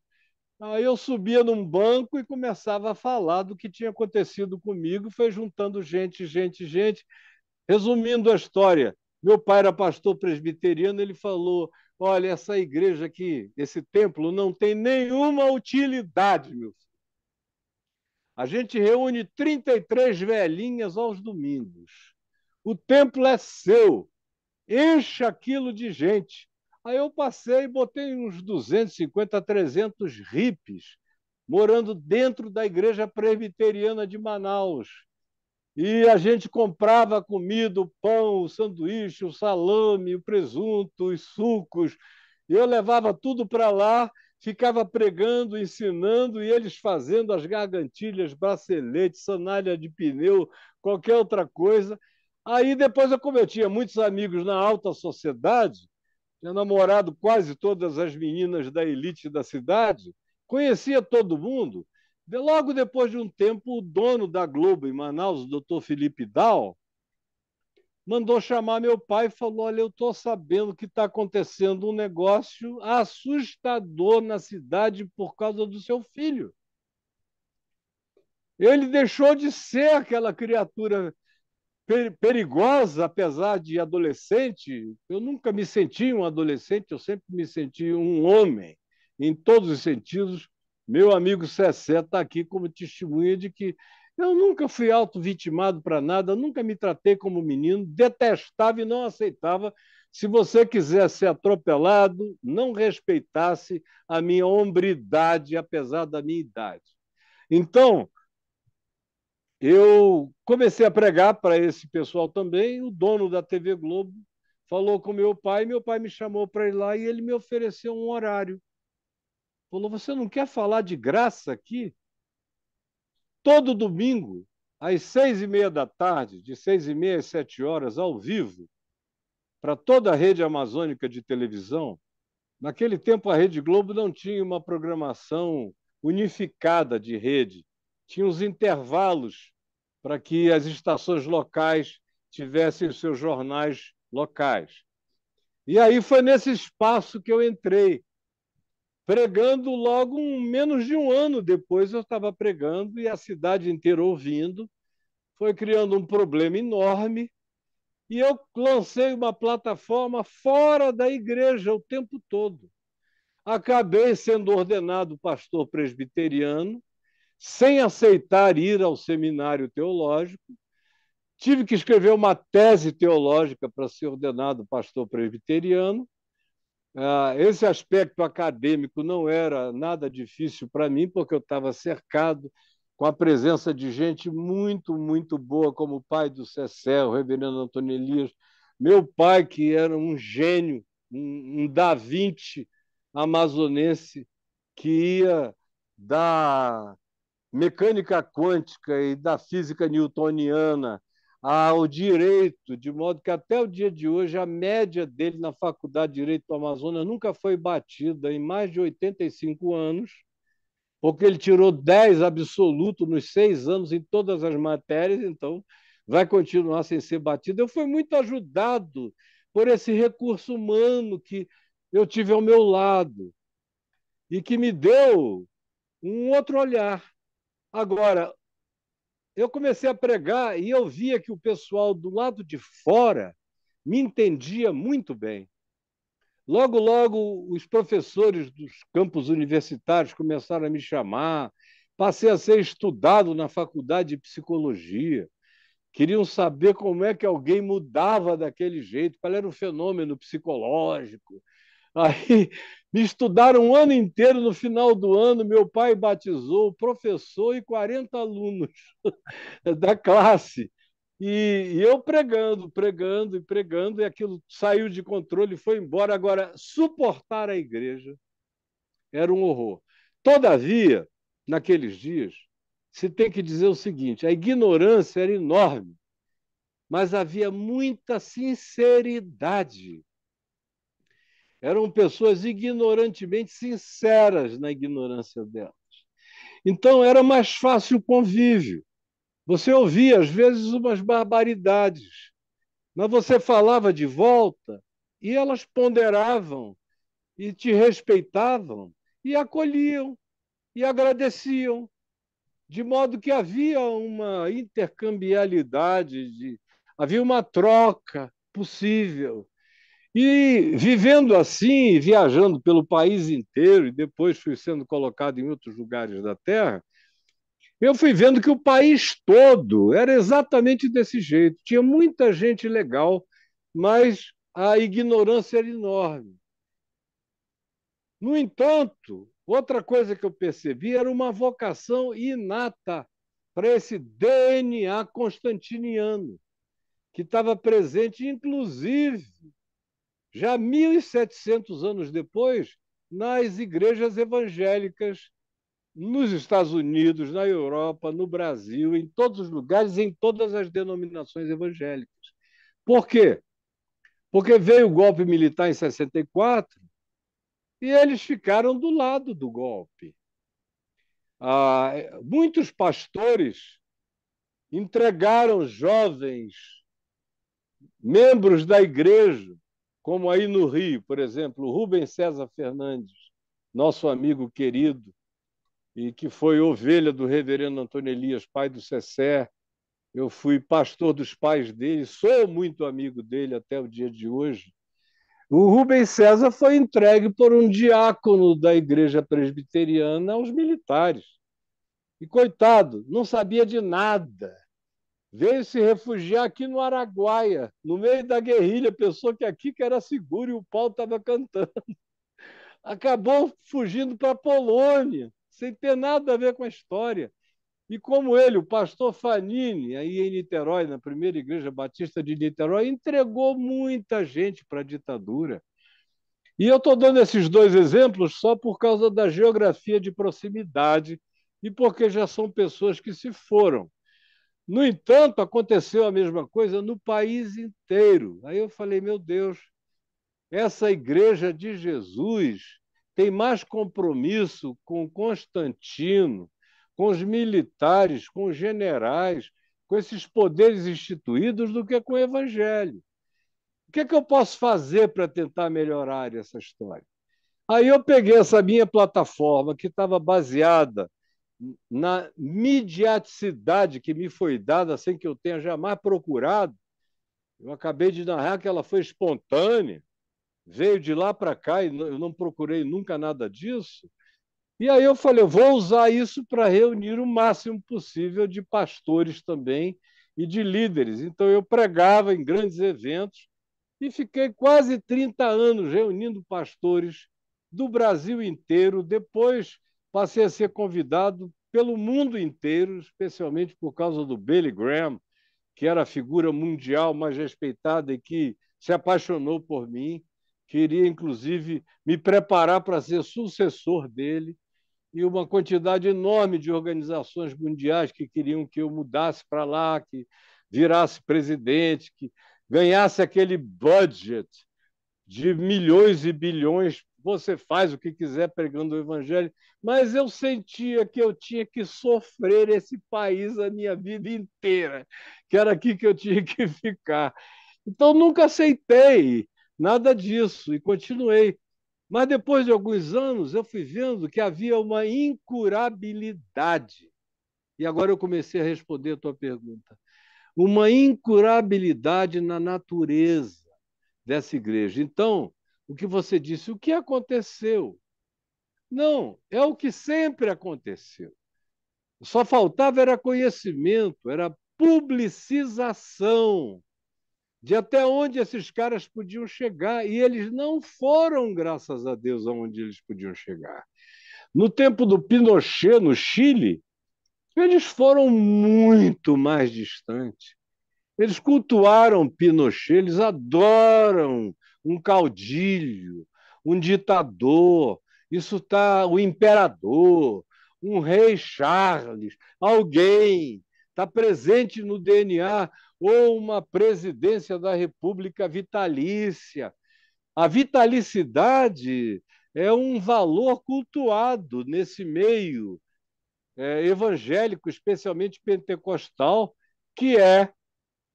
Speaker 1: Aí eu subia num banco e começava a falar do que tinha acontecido comigo, foi juntando gente, gente, gente. Resumindo a história, meu pai era pastor presbiteriano, ele falou: olha, essa igreja aqui, esse templo, não tem nenhuma utilidade, meu filho. A gente reúne 33 velhinhas aos domingos. O templo é seu. enche aquilo de gente. Aí eu passei e botei uns 250, 300 hippies morando dentro da igreja presbiteriana de Manaus. E a gente comprava a comida, o pão, o sanduíche, o salame, o presunto, os sucos. Eu levava tudo para lá, ficava pregando, ensinando, e eles fazendo as gargantilhas, bracelete, sandália de pneu, qualquer outra coisa. Aí depois, como eu tinha muitos amigos na alta sociedade, tinha namorado quase todas as meninas da elite da cidade, conhecia todo mundo. Logo depois de um tempo, o dono da Globo em Manaus, o doutor Felipe Dal, mandou chamar meu pai e falou: Olha, eu estou sabendo que está acontecendo um negócio assustador na cidade por causa do seu filho. Ele deixou de ser aquela criatura perigosa, apesar de adolescente. Eu nunca me senti um adolescente, eu sempre me senti um homem, em todos os sentidos. Meu amigo Cessé está aqui como testemunha de que eu nunca fui auto-vitimado para nada, nunca me tratei como menino, detestava e não aceitava. Se você quiser ser atropelado, não respeitasse a minha hombridade, apesar da minha idade. Então, eu comecei a pregar para esse pessoal também. O dono da TV Globo falou com meu pai me chamou para ir lá e ele me ofereceu um horário. Falou: Você não quer falar de graça aqui? Todo domingo, às 6:30 da tarde, de 6:30 às 7 horas, ao vivo, para toda a rede amazônica de televisão. Naquele tempo, a Rede Globo não tinha uma programação unificada de rede, tinha os intervalos para que as estações locais tivessem os seus jornais locais. E aí foi nesse espaço que eu entrei, pregando logo menos de um ano depois eu estava pregando e a cidade inteira ouvindo. Foi criando um problema enorme e eu lancei uma plataforma fora da igreja o tempo todo. Acabei sendo ordenado pastor presbiteriano, sem aceitar ir ao seminário teológico. Tive que escrever uma tese teológica para ser ordenado pastor presbiteriano. Esse aspecto acadêmico não era nada difícil para mim, porque eu estava cercado com a presença de gente muito, muito boa, como o pai do Cessé, o reverendo Antônio Elias, meu pai, que era um gênio, um Da Vinci amazonense, que ia da mecânica quântica e da física newtoniana ao direito, de modo que até o dia de hoje a média dele na Faculdade de Direito do Amazonas nunca foi batida em mais de 85 anos, porque ele tirou 10 absoluto nos 6 anos em todas as matérias, então vai continuar sem ser batido. Eu fui muito ajudado por esse recurso humano que eu tive ao meu lado e que me deu um outro olhar. Agora, eu comecei a pregar e eu via que o pessoal do lado de fora me entendia muito bem. Logo, logo, os professores dos campos universitários começaram a me chamar, passei a ser estudado na faculdade de psicologia. Queriam saber como é que alguém mudava daquele jeito, qual era o fenômeno psicológico. Aí me estudaram um ano inteiro, no final do ano, meu pai batizou o professor e 40 alunos da classe. E eu pregando, pregando e pregando, e aquilo saiu de controle e foi embora. Agora, suportar a igreja era um horror. Todavia, naqueles dias, se tem que dizer o seguinte: a ignorância era enorme, mas havia muita sinceridade. Eram pessoas ignorantemente sinceras na ignorância delas. Então, era mais fácil o convívio. Você ouvia, às vezes, umas barbaridades, mas você falava de volta e elas ponderavam e te respeitavam e acolhiam e agradeciam, de modo que havia uma intercambialidade, havia uma troca possível. E vivendo assim, viajando pelo país inteiro, e depois fui sendo colocado em outros lugares da Terra, eu fui vendo que o país todo era exatamente desse jeito. Tinha muita gente legal, mas a ignorância era enorme. No entanto, outra coisa que eu percebi era uma vocação inata para esse DNA constantiniano, que estava presente, inclusive, já 1.700 anos depois, nas igrejas evangélicas nos Estados Unidos, na Europa, no Brasil, em todos os lugares, em todas as denominações evangélicas. Por quê? Porque veio o golpe militar em 64 e eles ficaram do lado do golpe. Muitos pastores entregaram jovens membros da igreja, como aí no Rio, por exemplo, o Rubens César Fernandes, nosso amigo querido, e que foi ovelha do reverendo Antônio Elias, pai do Cessé. Eu fui pastor dos pais dele, sou muito amigo dele até o dia de hoje. O Rubens César foi entregue por um diácono da igreja presbiteriana aos militares. E, coitado, não sabia de nada. Veio se refugiar aqui no Araguaia, no meio da guerrilha, pensou que aqui que era seguro e o pau estava cantando. Acabou fugindo para a Polônia, sem ter nada a ver com a história. E como ele, o pastor Fanini, aí em Niterói, na primeira igreja batista de Niterói, entregou muita gente para a ditadura. E eu estou dando esses dois exemplos só por causa da geografia de proximidade e porque já são pessoas que se foram. No entanto, aconteceu a mesma coisa no país inteiro. Aí eu falei, meu Deus, essa igreja de Jesus tem mais compromisso com Constantino, com os militares, com os generais, com esses poderes instituídos do que com o evangelho. O que é que eu posso fazer para tentar melhorar essa história? Aí eu peguei essa minha plataforma, que estava baseada na mediaticidade que me foi dada sem que eu tenha jamais procurado. Eu acabei de narrar que ela foi espontânea, veio de lá para cá e eu não procurei nunca nada disso. E aí eu falei, eu vou usar isso para reunir o máximo possível de pastores também e de líderes. Então eu pregava em grandes eventos e fiquei quase 30 anos reunindo pastores do Brasil inteiro. Depois passei a ser convidado pelo mundo inteiro, especialmente por causa do Billy Graham, que era a figura mundial mais respeitada e que se apaixonou por mim. Queria, inclusive, me preparar para ser sucessor dele, e uma quantidade enorme de organizações mundiais que queriam que eu mudasse para lá, que virasse presidente, que ganhasse aquele budget de milhões e bilhões. Você faz o que quiser pregando o evangelho, mas eu sentia que eu tinha que sofrer esse país a minha vida inteira, que era aqui que eu tinha que ficar. Então, nunca aceitei nada disso e continuei. Mas depois de alguns anos, eu fui vendo que havia uma incurabilidade. E agora eu comecei a responder a tua pergunta. Uma incurabilidade na natureza dessa igreja. Então, o que você disse, o que aconteceu? Não, é o que sempre aconteceu. Só faltava era conhecimento, era publicização de até onde esses caras podiam chegar. E eles não foram, graças a Deus, aonde eles podiam chegar. No tempo do Pinochet, no Chile, eles foram muito mais distantes. Eles cultuaram Pinochet, eles adoram um caudilho, um ditador, isso está o imperador, um rei Charles, alguém está presente no DNA, ou uma presidência da República vitalícia. A vitalicidade é um valor cultuado nesse meio evangélico, especialmente pentecostal, que é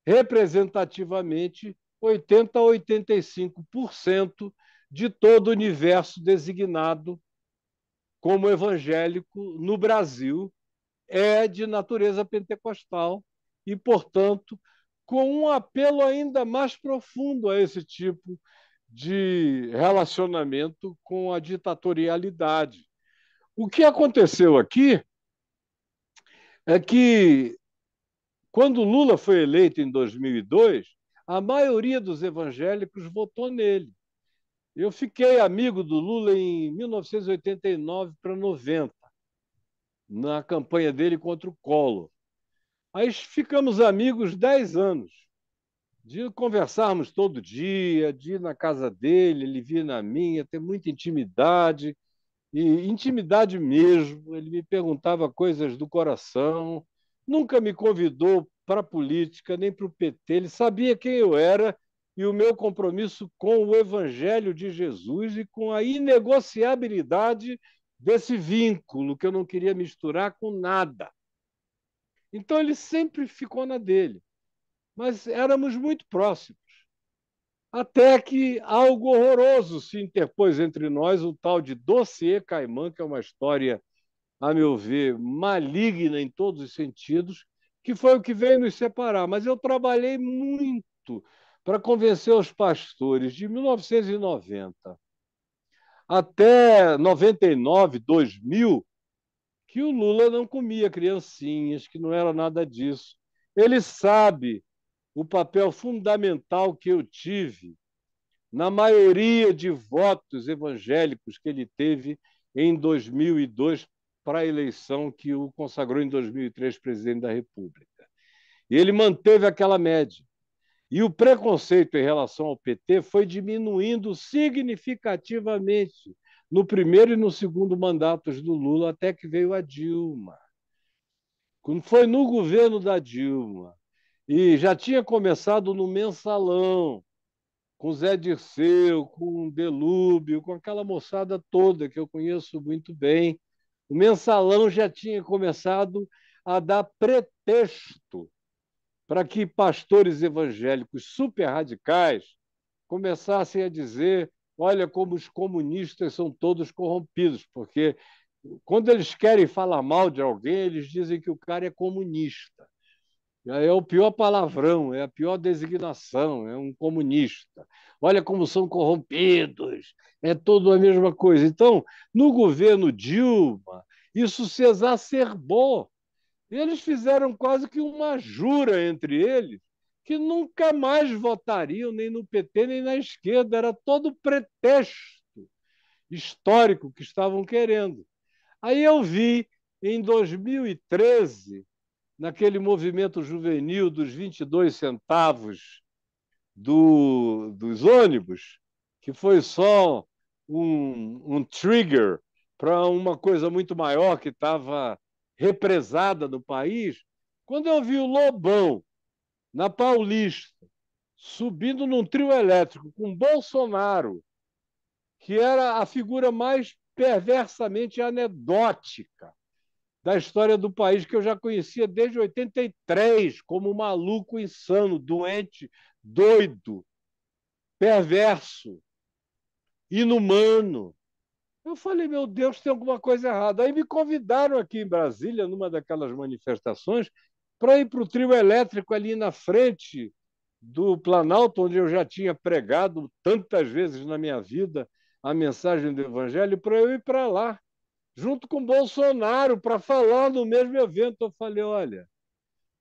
Speaker 1: representativamente 80 a 85% de todo o universo designado como evangélico no Brasil é de natureza pentecostal e, portanto, com um apelo ainda mais profundo a esse tipo de relacionamento com a ditatorialidade. O que aconteceu aqui é que, quando Lula foi eleito em 2002, a maioria dos evangélicos votou nele. Eu fiquei amigo do Lula em 1989 para 90, na campanha dele contra o Collor. Aí ficamos amigos 10 anos, de conversarmos todo dia, de ir na casa dele, ele vir na minha, ter muita intimidade, e intimidade mesmo. Ele me perguntava coisas do coração, nunca me convidou para a política, nem para o PT. Ele sabia quem eu era e o meu compromisso com o Evangelho de Jesus e com a inegociabilidade desse vínculo que eu não queria misturar com nada. Então ele sempre ficou na dele, mas éramos muito próximos. Até que algo horroroso se interpôs entre nós, o tal de dossiê Caimã, que é uma história, a meu ver, maligna em todos os sentidos, que foi o que veio nos separar. Mas eu trabalhei muito para convencer os pastores de 1990 até 99, 2000, que o Lula não comia criancinhas, que não era nada disso. Ele sabe o papel fundamental que eu tive na maioria de votos evangélicos que ele teve em 2002 para a eleição que o consagrou em 2003 presidente da República. E ele manteve aquela média. E o preconceito em relação ao PT foi diminuindo significativamente no primeiro e no segundo mandatos do Lula, até que veio a Dilma. Quando foi no governo da Dilma, e já tinha começado no Mensalão, com Zé Dirceu, com Delúbio, com aquela moçada toda que eu conheço muito bem. O Mensalão já tinha começado a dar pretexto para que pastores evangélicos super radicais começassem a dizer: olha como os comunistas são todos corrompidos, porque quando eles querem falar mal de alguém, eles dizem que o cara é comunista. É o pior palavrão, é a pior designação, é um comunista. Olha como são corrompidos, é tudo a mesma coisa. Então, no governo Dilma, isso se exacerbou. Eles fizeram quase que uma jura entre eles que nunca mais votariam nem no PT nem na esquerda. Era todo pretexto histórico que estavam querendo. Aí eu vi, em 2013, naquele movimento juvenil dos 22 centavos dos ônibus, que foi só um trigger para uma coisa muito maior que estava represada no país, quando eu vi o Lobão, na Paulista, subindo num trio elétrico com Bolsonaro, que era a figura mais perversamente anedótica da história do país, que eu já conhecia desde 83, como maluco, insano, doente, doido, perverso, inumano. Eu falei, meu Deus, tem alguma coisa errada. Aí me convidaram aqui em Brasília, numa daquelas manifestações, para ir para o trio elétrico ali na frente do Planalto, onde eu já tinha pregado tantas vezes na minha vida a mensagem do Evangelho, para eu ir para lá junto com Bolsonaro, para falar no mesmo evento. Eu falei: olha,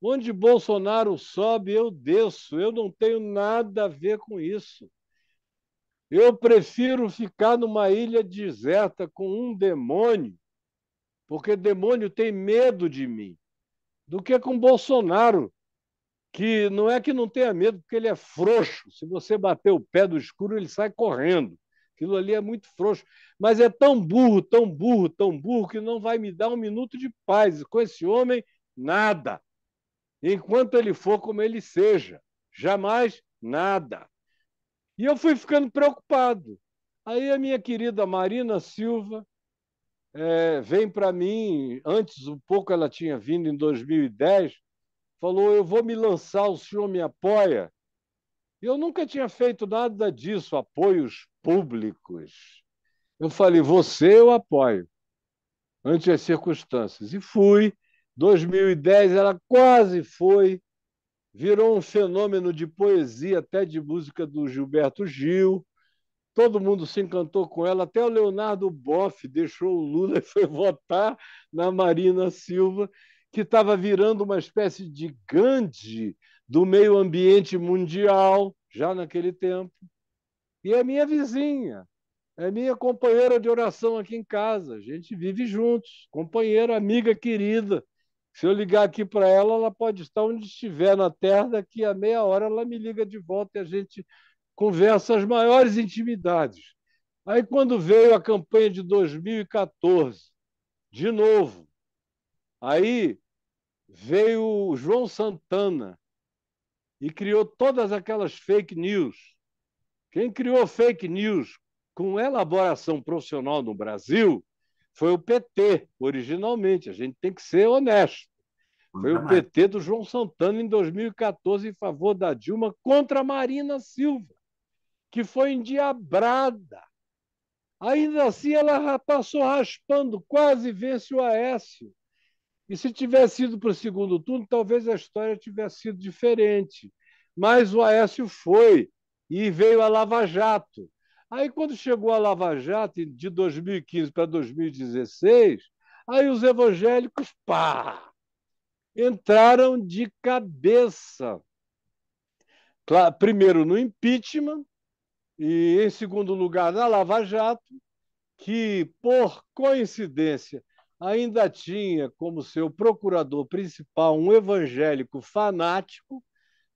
Speaker 1: onde Bolsonaro sobe, eu desço, eu não tenho nada a ver com isso. Eu prefiro ficar numa ilha deserta com um demônio, porque demônio tem medo de mim, do que com Bolsonaro, que não é que não tenha medo, porque ele é frouxo. Se você bater o pé do escuro, ele sai correndo. Aquilo ali é muito frouxo. Mas é tão burro, tão burro, tão burro, que não vai me dar um minuto de paz. Com esse homem, nada. Enquanto ele for como ele seja. Jamais nada. E eu fui ficando preocupado. Aí a minha querida Marina Silva vem para mim, antes um pouco ela tinha vindo em 2010, falou: eu vou me lançar, o senhor me apoia? Eu nunca tinha feito nada disso, apoios públicos. Eu falei: você eu apoio, ante as circunstâncias. E fui. 2010 ela quase foi, virou um fenômeno de poesia, até de música do Gilberto Gil. Todo mundo se encantou com ela, até o Leonardo Boff deixou o Lula e foi votar na Marina Silva, que estava virando uma espécie de Gandhi do meio ambiente mundial, já naquele tempo, e é minha vizinha, é minha companheira de oração aqui em casa. A gente vive juntos, companheira, amiga querida. Se eu ligar aqui para ela, ela pode estar onde estiver na Terra, daqui a meia hora ela me liga de volta e a gente conversa as maiores intimidades. Aí, quando veio a campanha de 2014, de novo, aí veio o João Santana e criou todas aquelas fake news. Quem criou fake news com elaboração profissional no Brasil foi o PT, originalmente. A gente tem que ser honesto. Foi o
Speaker 2: Jamais.
Speaker 1: PT do João Santana em 2014 em favor da Dilma contra a Marina Silva, que foi endiabrada. Ainda assim, ela passou raspando, quase vence o Aécio. E se tivesse ido para o segundo turno, talvez a história tivesse sido diferente. Mas o Aécio foi e veio a Lava Jato. Aí, quando chegou a Lava Jato, de 2015 para 2016, aí os evangélicos, pá, entraram de cabeça. Primeiro no impeachment e, em segundo lugar, na Lava Jato, que, por coincidência, ainda tinha como seu procurador principal um evangélico fanático,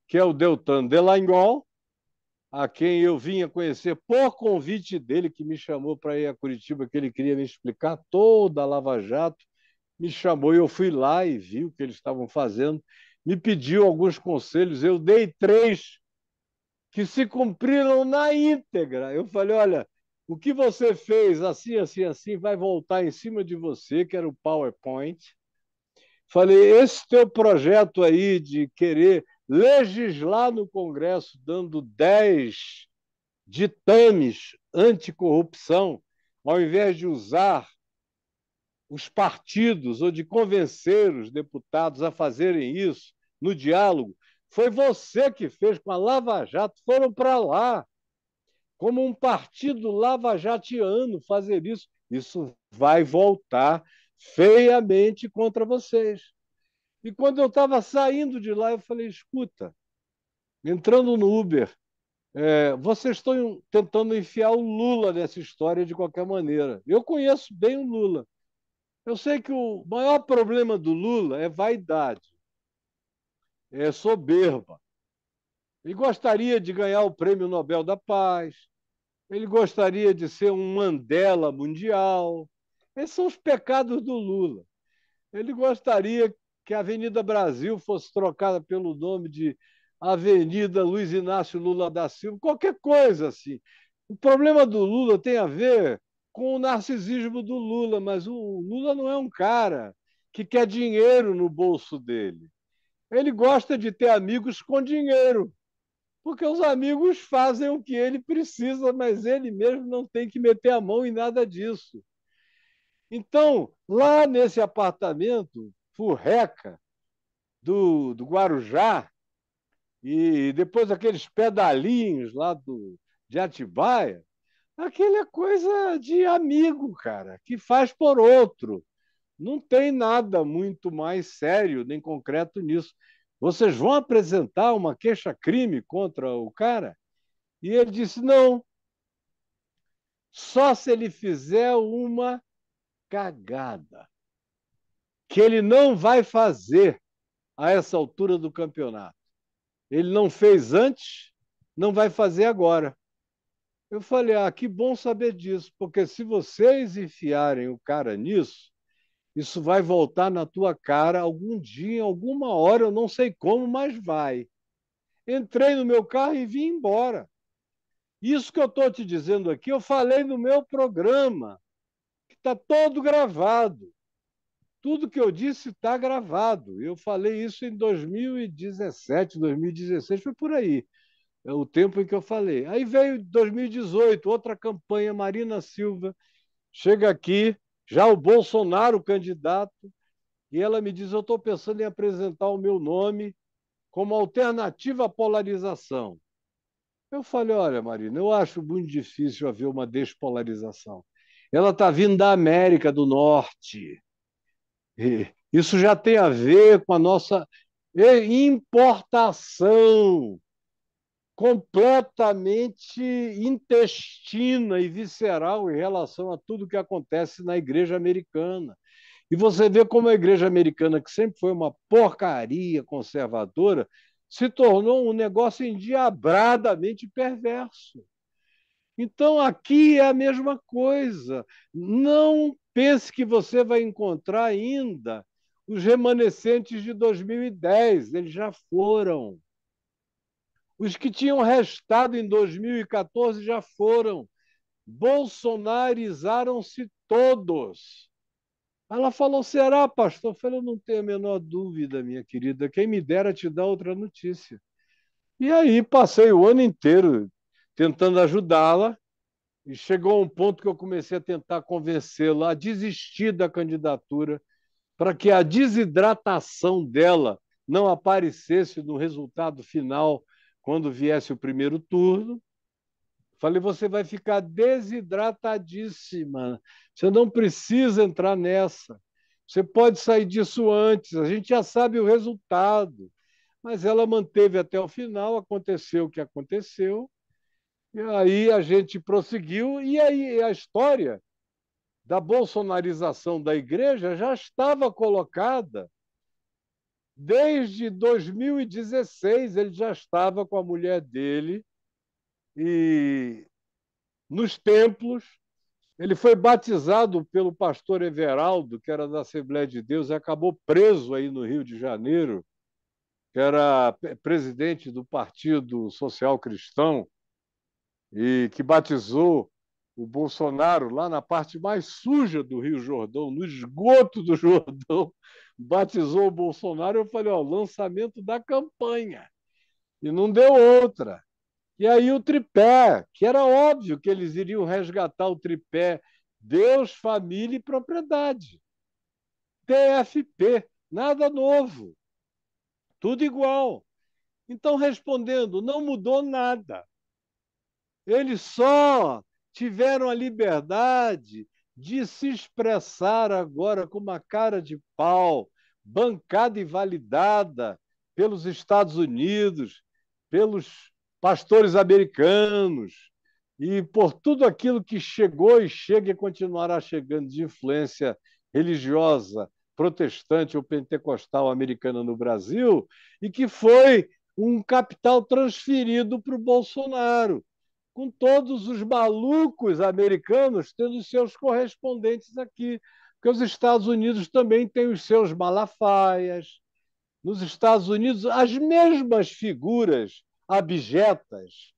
Speaker 1: que é o Deltan Delagnol, a quem eu vinha conhecer por convite dele, que me chamou para ir a Curitiba, que ele queria me explicar toda a Lava Jato, me chamou e eu fui lá e vi o que eles estavam fazendo, me pediu alguns conselhos, eu dei três que se cumpriram na íntegra. Eu falei, olha, o que você fez assim, assim, assim, vai voltar em cima de você, que era o PowerPoint. Falei, esse teu projeto aí de querer legislar no Congresso, dando 10 ditames anticorrupção, ao invés de usar os partidos ou de convencer os deputados a fazerem isso no diálogo, foi você que fez com a Lava Jato, foram para lá como um partido lavajatiano fazer isso. Isso vai voltar feiamente contra vocês. E quando eu estava saindo de lá, eu falei: escuta, entrando no Uber, vocês estão tentando enfiar o Lula nessa história de qualquer maneira. Eu conheço bem o Lula. Eu sei que o maior problema do Lula é vaidade, é soberba. Ele gostaria de ganhar o Prêmio Nobel da Paz, ele gostaria de ser um Mandela mundial. Esses são os pecados do Lula. Ele gostaria que a Avenida Brasil fosse trocada pelo nome de Avenida Luiz Inácio Lula da Silva, qualquer coisa assim. O problema do Lula tem a ver com o narcisismo do Lula, mas o Lula não é um cara que quer dinheiro no bolso dele. Ele gosta de ter amigos com dinheiro, porque os amigos fazem o que ele precisa, mas ele mesmo não tem que meter a mão em nada disso. Então, lá nesse apartamento, furreca, do Guarujá, e depois aqueles pedalinhos lá de Atibaia, aquele é coisa de amigo, cara, que faz por outro. Não tem nada muito mais sério nem concreto nisso. Vocês vão apresentar uma queixa-crime contra o cara? E ele disse: não, só se ele fizer uma cagada, que ele não vai fazer a essa altura do campeonato. Ele não fez antes, não vai fazer agora. Eu falei: ah, que bom saber disso, porque se vocês enfiarem o cara nisso, isso vai voltar na tua cara algum dia, alguma hora, eu não sei como, mas vai. Entrei no meu carro e vim embora. Isso que eu estou te dizendo aqui, eu falei no meu programa, que está todo gravado. Tudo que eu disse está gravado. Eu falei isso em 2017, 2016, foi por aí. É o tempo em que eu falei. Aí veio 2018, outra campanha, Marina Silva, chega aqui, já o Bolsonaro candidato, e ela me diz: eu estou pensando em apresentar o meu nome como alternativa à polarização. Eu falei: olha, Marina, eu acho muito difícil haver uma despolarização. Ela está vindo da América do Norte. E isso já tem a ver com a nossa e importação completamente intestina e visceral em relação a tudo que acontece na igreja americana. E você vê como a igreja americana, que sempre foi uma porcaria conservadora, se tornou um negócio endiabradamente perverso. Então, aqui é a mesma coisa. Não pense que você vai encontrar ainda os remanescentes de 2010, eles já foram. Os que tinham restado em 2014 já foram. Bolsonarizaram-se todos. Ela falou: será, pastor? Eu falei: eu não tenho a menor dúvida, minha querida. Quem me dera te dar outra notícia. E aí passei o ano inteiro tentando ajudá-la, e chegou a um ponto que eu comecei a tentar convencê-la a desistir da candidatura para que a desidratação dela não aparecesse no resultado final quando viesse o primeiro turno. Falei: você vai ficar desidratadíssima. Você não precisa entrar nessa. Você pode sair disso antes. A gente já sabe o resultado. Mas ela manteve até o final, aconteceu o que aconteceu. E aí a gente prosseguiu. E aí a história da bolsonarização da igreja já estava colocada desde 2016. Ele já estava com a mulher dele e nos templos. Ele foi batizado pelo pastor Everaldo, que era da Assembleia de Deus, e acabou preso aí no Rio de Janeiro, que era presidente do Partido Social Cristão, e que batizou o Bolsonaro lá na parte mais suja do Rio Jordão, no esgoto do Jordão, batizou o Bolsonaro. Eu falei: ó, lançamento da campanha. E não deu outra. E aí o tripé, que era óbvio que eles iriam resgatar o tripé Deus, família e propriedade. TFP, nada novo, tudo igual. Então, respondendo, não mudou nada. Eles só tiveram a liberdade de se expressar agora com uma cara de pau, bancada e validada pelos Estados Unidos, pelos pastores americanos e por tudo aquilo que chegou e chega e continuará chegando de influência religiosa, protestante ou pentecostal americana no Brasil, e que foi um capital transferido para o Bolsonaro, com todos os malucos americanos tendo seus correspondentes aqui, porque os Estados Unidos também têm os seus Malafaias. Nos Estados Unidos, as mesmas figuras abjetas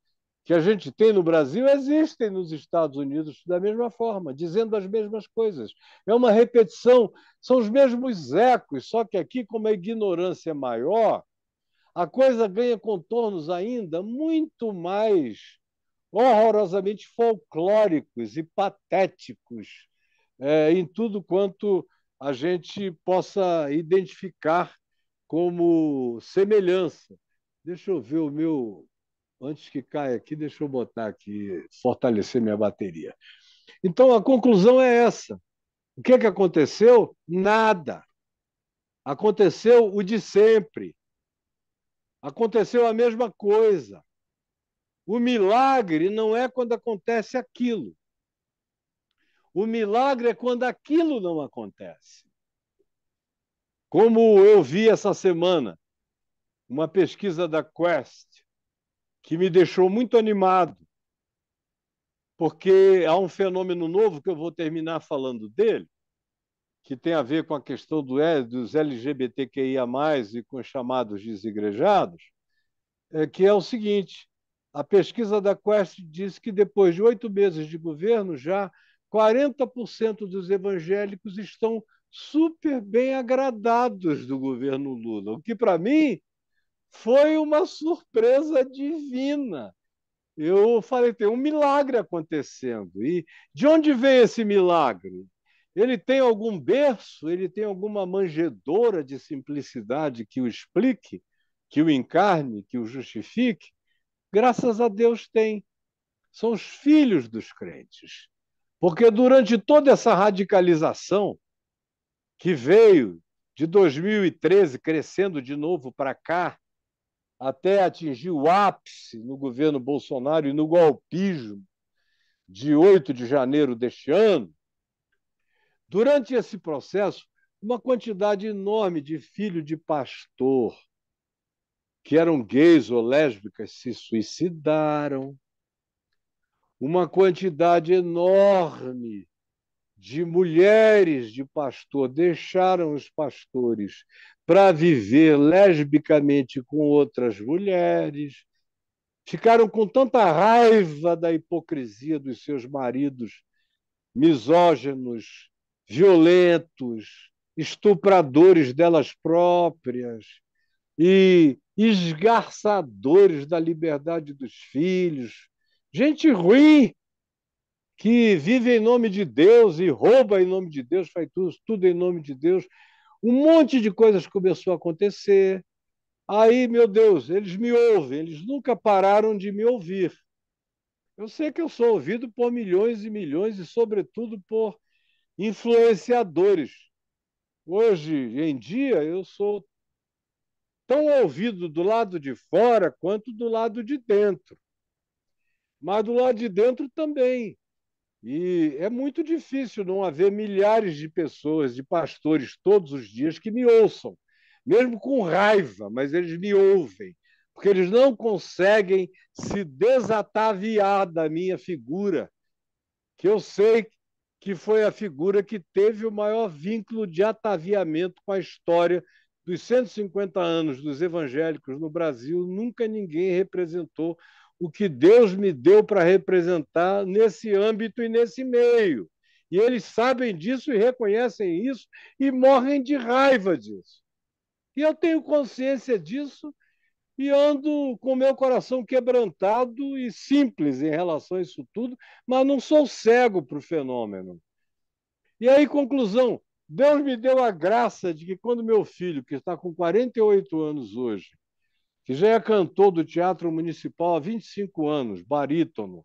Speaker 1: que a gente tem no Brasil existem nos Estados Unidos da mesma forma, dizendo as mesmas coisas. É uma repetição, são os mesmos ecos, só que aqui, como a ignorância é maior, a coisa ganha contornos ainda muito mais horrorosamente folclóricos e patéticos, em tudo quanto a gente possa identificar como semelhança. Deixa eu ver o meu. Antes que caia aqui, deixa eu botar aqui, fortalecer minha bateria. Então, a conclusão é essa. O que, que aconteceu? Nada. Aconteceu o de sempre. Aconteceu a mesma coisa. O milagre não é quando acontece aquilo. O milagre é quando aquilo não acontece. Como eu vi essa semana, uma pesquisa da Quest, que me deixou muito animado, porque há um fenômeno novo que eu vou terminar falando dele, que tem a ver com a questão dos LGBTQIA+, e com os chamados desigrejados, que é o seguinte: a pesquisa da Quest diz que depois de 8 meses de governo, já 40% dos evangélicos estão super bem agradados do governo Lula, o que para mim foi uma surpresa divina. Eu falei: tem um milagre acontecendo. E de onde vem esse milagre? Ele tem algum berço? Ele tem alguma manjedoura de simplicidade que o explique, que o encarne, que o justifique? Graças a Deus tem. São os filhos dos crentes. Porque durante toda essa radicalização que veio de 2013, crescendo de novo para cá, até atingir o ápice no governo Bolsonaro e no golpismo de 8 de janeiro deste ano, durante esse processo, uma quantidade enorme de filhos de pastor que eram gays ou lésbicas se suicidaram, uma quantidade enorme de mulheres de pastor deixaram os pastores para viver lesbicamente com outras mulheres, ficaram com tanta raiva da hipocrisia dos seus maridos misóginos, violentos, estupradores delas próprias e esgarçadores da liberdade dos filhos, gente ruim que vive em nome de Deus e rouba em nome de Deus, faz tudo em nome de Deus. Um monte de coisas começou a acontecer. Aí, meu Deus, eles me ouvem, eles nunca pararam de me ouvir. Eu sei que eu sou ouvido por milhões e milhões e, sobretudo, por influenciadores. Hoje em dia, eu sou tão ouvido do lado de fora quanto do lado de dentro. Mas do lado de dentro também. E é muito difícil não haver milhares de pessoas, de pastores, todos os dias que me ouçam, mesmo com raiva, mas eles me ouvem, porque eles não conseguem se desataviar da minha figura, que eu sei que foi a figura que teve o maior vínculo de ataviamento com a história dos 150 anos dos evangélicos no Brasil. Nunca ninguém representou o que Deus me deu para representar nesse âmbito e nesse meio. E eles sabem disso e reconhecem isso e morrem de raiva disso. E eu tenho consciência disso e ando com meu coração quebrantado e simples em relação a isso tudo, mas não sou cego para o fenômeno. E aí, conclusão, Deus me deu a graça de que quando meu filho, que está com 48 anos hoje, que já é cantor do Teatro Municipal há 25 anos, barítono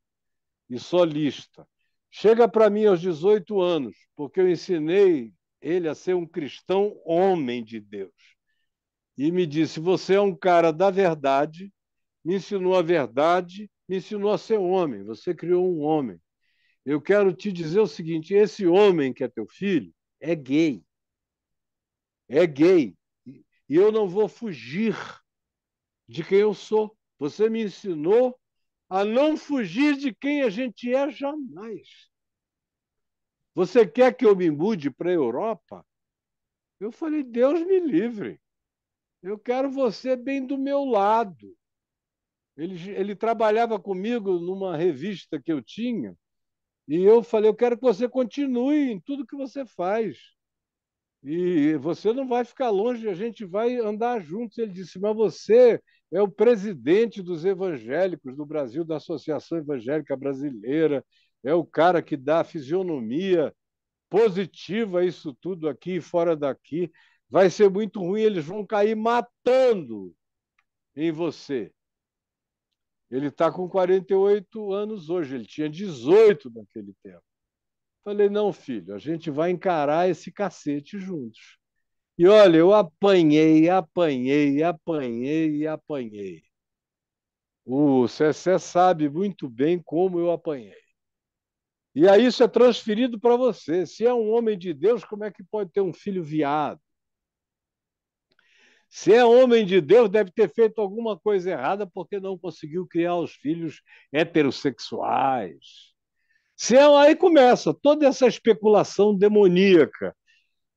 Speaker 1: e solista, chega para mim aos 18 anos, porque eu ensinei ele a ser um cristão homem de Deus. E me disse: Você é um cara da verdade, me ensinou a verdade, me ensinou a ser homem. Você criou um homem. Eu quero te dizer o seguinte: esse homem que é teu filho é gay. É gay. E eu não vou fugir de quem eu sou. Você me ensinou a não fugir de quem a gente é jamais. Você quer que eu me mude para a Europa? Eu falei: Deus me livre. Eu quero você bem do meu lado. Ele trabalhava comigo numa revista que eu tinha, e eu falei: eu quero que você continue em tudo que você faz. E você não vai ficar longe, a gente vai andar juntos. Ele disse: mas você é o presidente dos evangélicos do Brasil, da Associação Evangélica Brasileira, é o cara que dá fisionomia positiva a isso tudo aqui e fora daqui. Vai ser muito ruim, eles vão cair matando em você. Ele está com 48 anos hoje, ele tinha 18 naquele tempo. Falei: não, filho, a gente vai encarar esse cacete juntos. E olha, eu apanhei, apanhei, apanhei e apanhei. O Cessé sabe muito bem como eu apanhei. E aí isso é transferido para você. Se é um homem de Deus, como é que pode ter um filho viado? Se é homem de Deus, deve ter feito alguma coisa errada porque não conseguiu criar os filhos heterossexuais. Se é, aí começa toda essa especulação demoníaca,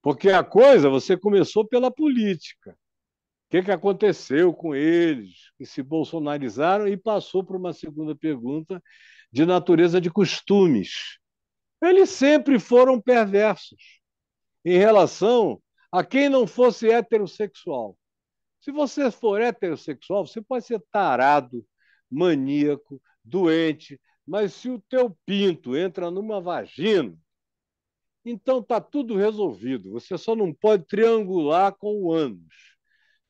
Speaker 1: porque a coisa você começou pela política. O que aconteceu com eles, que se bolsonarizaram, e passou para uma segunda pergunta de natureza de costumes. Eles sempre foram perversos em relação a quem não fosse heterossexual. Se você for heterossexual, você pode ser tarado, maníaco, doente, mas se o teu pinto entra numa vagina, então está tudo resolvido. Você só não pode triangular com o ânus.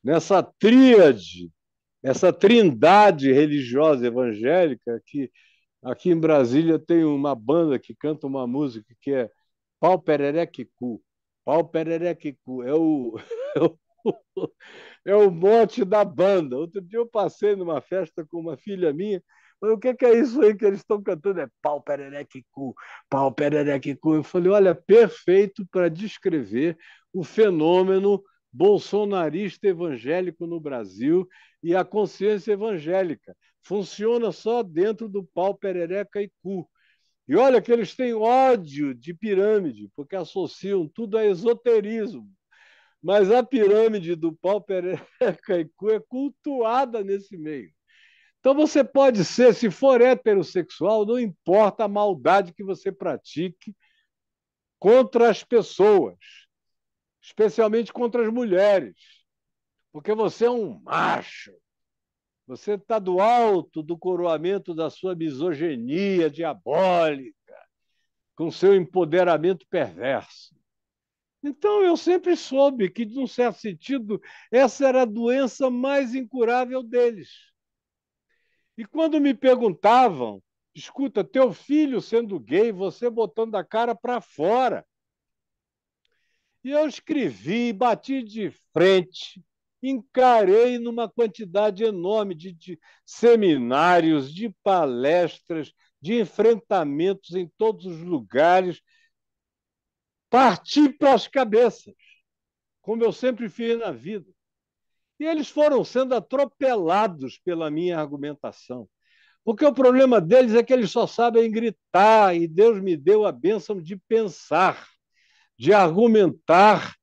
Speaker 1: Nessa tríade, essa trindade religiosa evangélica, que aqui em Brasília tem uma banda que canta uma música que é Pau Perereque Cu. Pau Pererequicu, é o mote da banda. Outro dia eu passei numa festa com uma filha minha, mas o que é isso aí que eles estão cantando? É pau pererequicu, pau pererequicu. Eu falei, olha, perfeito para descrever o fenômeno bolsonarista evangélico no Brasil e a consciência evangélica. Funciona só dentro do pau perereca e cu. E olha que eles têm ódio de pirâmide, porque associam tudo a esoterismo. Mas a pirâmide do pau perereca e cu é cultuada nesse meio. Então você pode ser, se for heterossexual, não importa a maldade que você pratique contra as pessoas, especialmente contra as mulheres, porque você é um macho. Você está do alto do coroamento da sua misoginia diabólica, com seu empoderamento perverso. Então, eu sempre soube que, num certo sentido, essa era a doença mais incurável deles. E quando me perguntavam, escuta, teu filho sendo gay, você botando a cara para fora. E eu escrevi, bati de frente, encarei numa quantidade enorme de seminários, de palestras, de enfrentamentos em todos os lugares, parti para as cabeças, como eu sempre fiz na vida. E eles foram sendo atropelados pela minha argumentação. Porque o problema deles é que eles só sabem gritar, e Deus me deu a bênção de pensar, de argumentar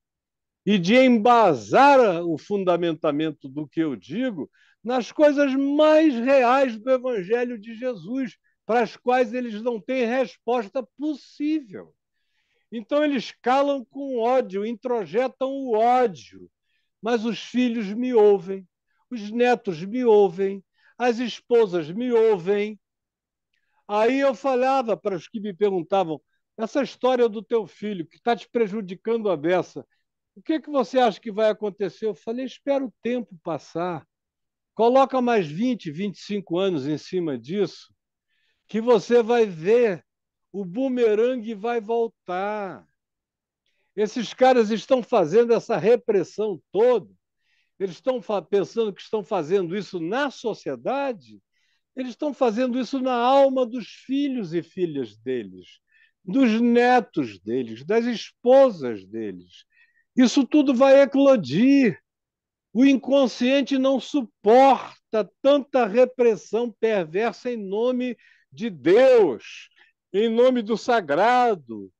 Speaker 1: e de embasar o fundamentamento do que eu digo nas coisas mais reais do Evangelho de Jesus, para as quais eles não têm resposta possível. Então eles calam com ódio, introjetam o ódio, mas os filhos me ouvem, os netos me ouvem, as esposas me ouvem. Aí eu falava para os que me perguntavam, essa história do teu filho que está te prejudicando a beça, o que, que você acha que vai acontecer? Eu falei, espera o tempo passar, coloca mais 20, 25 anos em cima disso, que você vai ver, o bumerangue vai voltar. Esses caras estão fazendo essa repressão toda, eles estão pensando que estão fazendo isso na sociedade, eles estão fazendo isso na alma dos filhos e filhas deles, dos netos deles, das esposas deles. Isso tudo vai eclodir. O inconsciente não suporta tanta repressão perversa em nome de Deus, em nome do sagrado,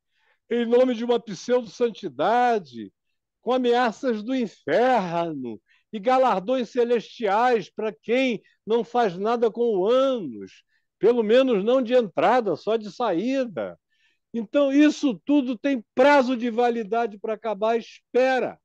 Speaker 1: em nome de uma pseudo-santidade, com ameaças do inferno e galardões celestiais para quem não faz nada com anos, pelo menos não de entrada, só de saída. Então, isso tudo tem prazo de validade para acabar, espera.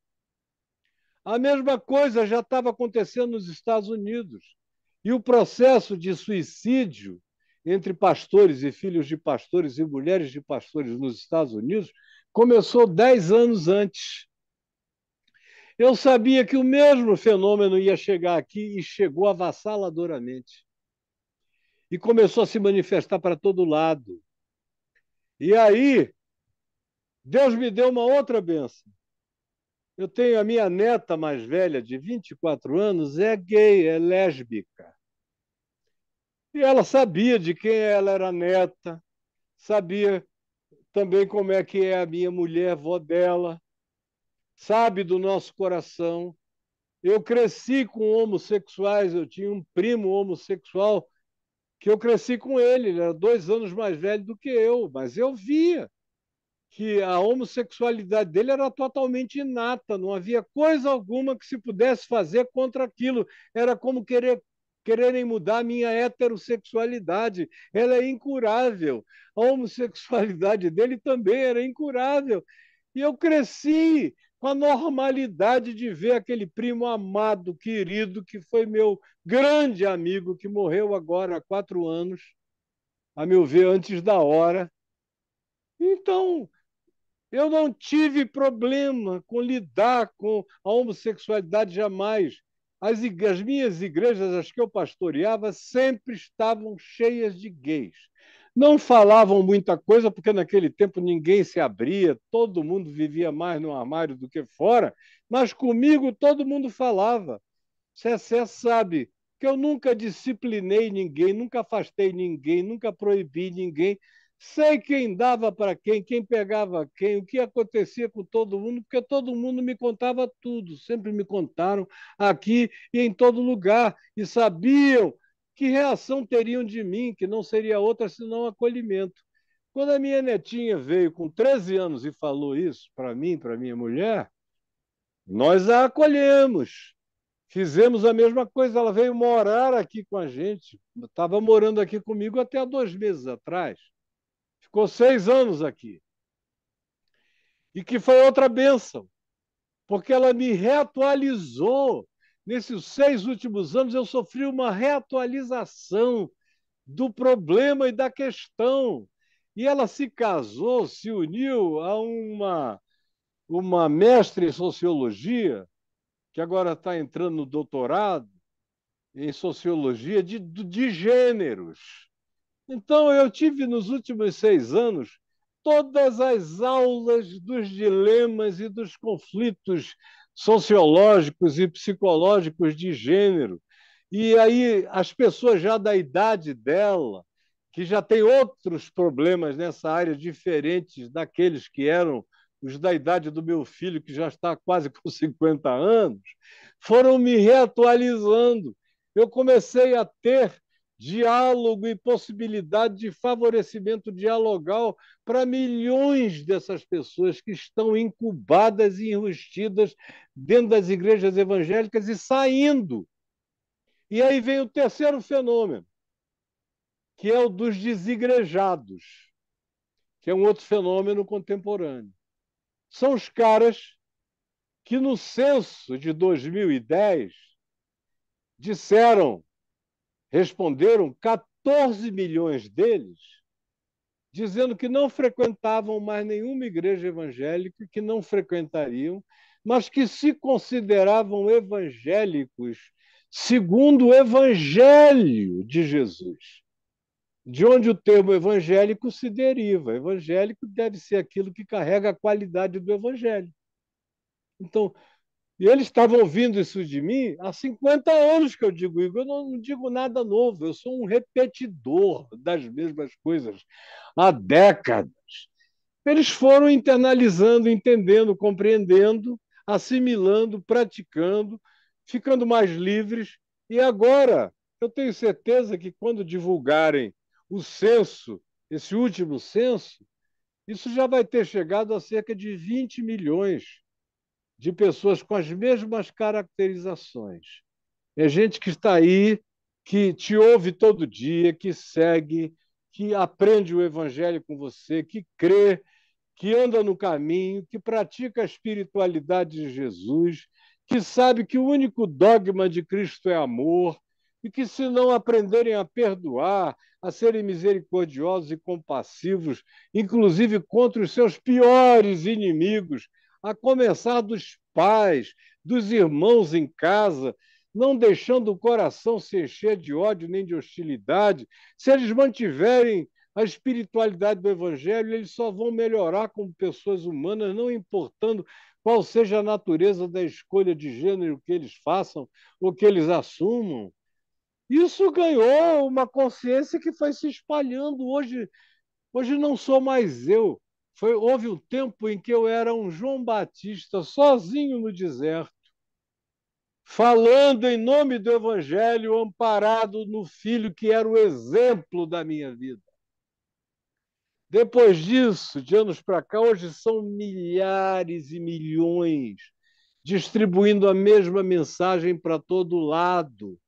Speaker 1: A mesma coisa já estava acontecendo nos Estados Unidos. E o processo de suicídio entre pastores e filhos de pastores e mulheres de pastores nos Estados Unidos começou 10 anos antes. Eu sabia que o mesmo fenômeno ia chegar aqui e chegou avassaladoramente. E começou a se manifestar para todo lado. E aí, Deus me deu uma outra bênção. Eu tenho a minha neta mais velha, de 24 anos, é gay, é lésbica. E ela sabia de quem ela era neta, sabia também como é que é a minha mulher, vó dela, sabe do nosso coração. Eu cresci com homossexuais, eu tinha um primo homossexual que eu cresci com ele era 2 anos mais velho do que eu, mas eu via que a homossexualidade dele era totalmente inata, não havia coisa alguma que se pudesse fazer contra aquilo. Era como quererem mudar a minha heterossexualidade. Ela é incurável. A homossexualidade dele também era incurável. E eu cresci com a normalidade de ver aquele primo amado, querido, que foi meu grande amigo, que morreu agora há 4 anos, a meu ver, antes da hora. Então, eu não tive problema com lidar com a homossexualidade jamais. As minhas igrejas, as que eu pastoreava, sempre estavam cheias de gays. Não falavam muita coisa, porque naquele tempo ninguém se abria, todo mundo vivia mais no armário do que fora, mas comigo todo mundo falava. Cessé sabe que eu nunca disciplinei ninguém, nunca afastei ninguém, nunca proibi ninguém. Sei quem dava para quem, quem pegava quem, o que acontecia com todo mundo, porque todo mundo me contava tudo, sempre me contaram aqui e em todo lugar, e sabiam que reação teriam de mim, que não seria outra senão acolhimento. Quando a minha netinha veio com 13 anos e falou isso para mim, para minha mulher, nós a acolhemos. Fizemos a mesma coisa, ela veio morar aqui com a gente. Estava morando aqui comigo até há 2 meses atrás. Ficou 6 anos aqui. E que foi outra bênção, porque ela me reatualizou. Nesses 6 últimos anos, eu sofri uma reatualização do problema e da questão. E ela se casou, se uniu a uma mestre em sociologia, que agora está entrando no doutorado, em sociologia de gêneros. Então, eu tive nos últimos 6 anos todas as aulas dos dilemas e dos conflitos sociológicos e psicológicos de gênero. E aí, as pessoas já da idade dela, que já têm outros problemas nessa área diferentes daqueles que eram os da idade do meu filho, que já está quase com 50 anos, foram me reatualizando. Eu comecei a ter diálogo e possibilidade de favorecimento dialogal para milhões dessas pessoas que estão incubadas e enrustidas dentro das igrejas evangélicas e saindo. E aí vem o terceiro fenômeno, que é o dos desigrejados, que é um outro fenômeno contemporâneo. São os caras que no censo de 2010 disseram, responderam 14 milhões deles, dizendo que não frequentavam mais nenhuma igreja evangélica, que não frequentariam, mas que se consideravam evangélicos segundo o evangelho de Jesus, de onde o termo evangélico se deriva. Evangélico deve ser aquilo que carrega a qualidade do evangelho. Então, e eles estavam ouvindo isso de mim há 50 anos que eu digo, Igor, eu não digo nada novo, eu sou um repetidor das mesmas coisas há décadas. Eles foram internalizando, entendendo, compreendendo, assimilando, praticando, ficando mais livres. E agora, eu tenho certeza que quando divulgarem o censo, esse último censo, isso já vai ter chegado a cerca de 20 milhões de pessoas com as mesmas caracterizações. É gente que está aí, que te ouve todo dia, que segue, que aprende o evangelho com você, que crê, que anda no caminho, que pratica a espiritualidade de Jesus, que sabe que o único dogma de Cristo é amor, e que, se não aprenderem a perdoar, a serem misericordiosos e compassivos, inclusive contra os seus piores inimigos, a começar dos pais, dos irmãos em casa, não deixando o coração se encher de ódio nem de hostilidade, se eles mantiverem a espiritualidade do Evangelho, eles só vão melhorar como pessoas humanas, não importando qual seja a natureza da escolha de gênero que eles façam ou que eles assumam. Isso ganhou uma consciência que foi se espalhando. Hoje não sou mais eu. Houve um tempo em que eu era um João Batista, sozinho no deserto, falando em nome do Evangelho, amparado no Filho que era o exemplo da minha vida. Depois disso, de anos para cá, hoje são milhares e milhões distribuindo a mesma mensagem para todo lado.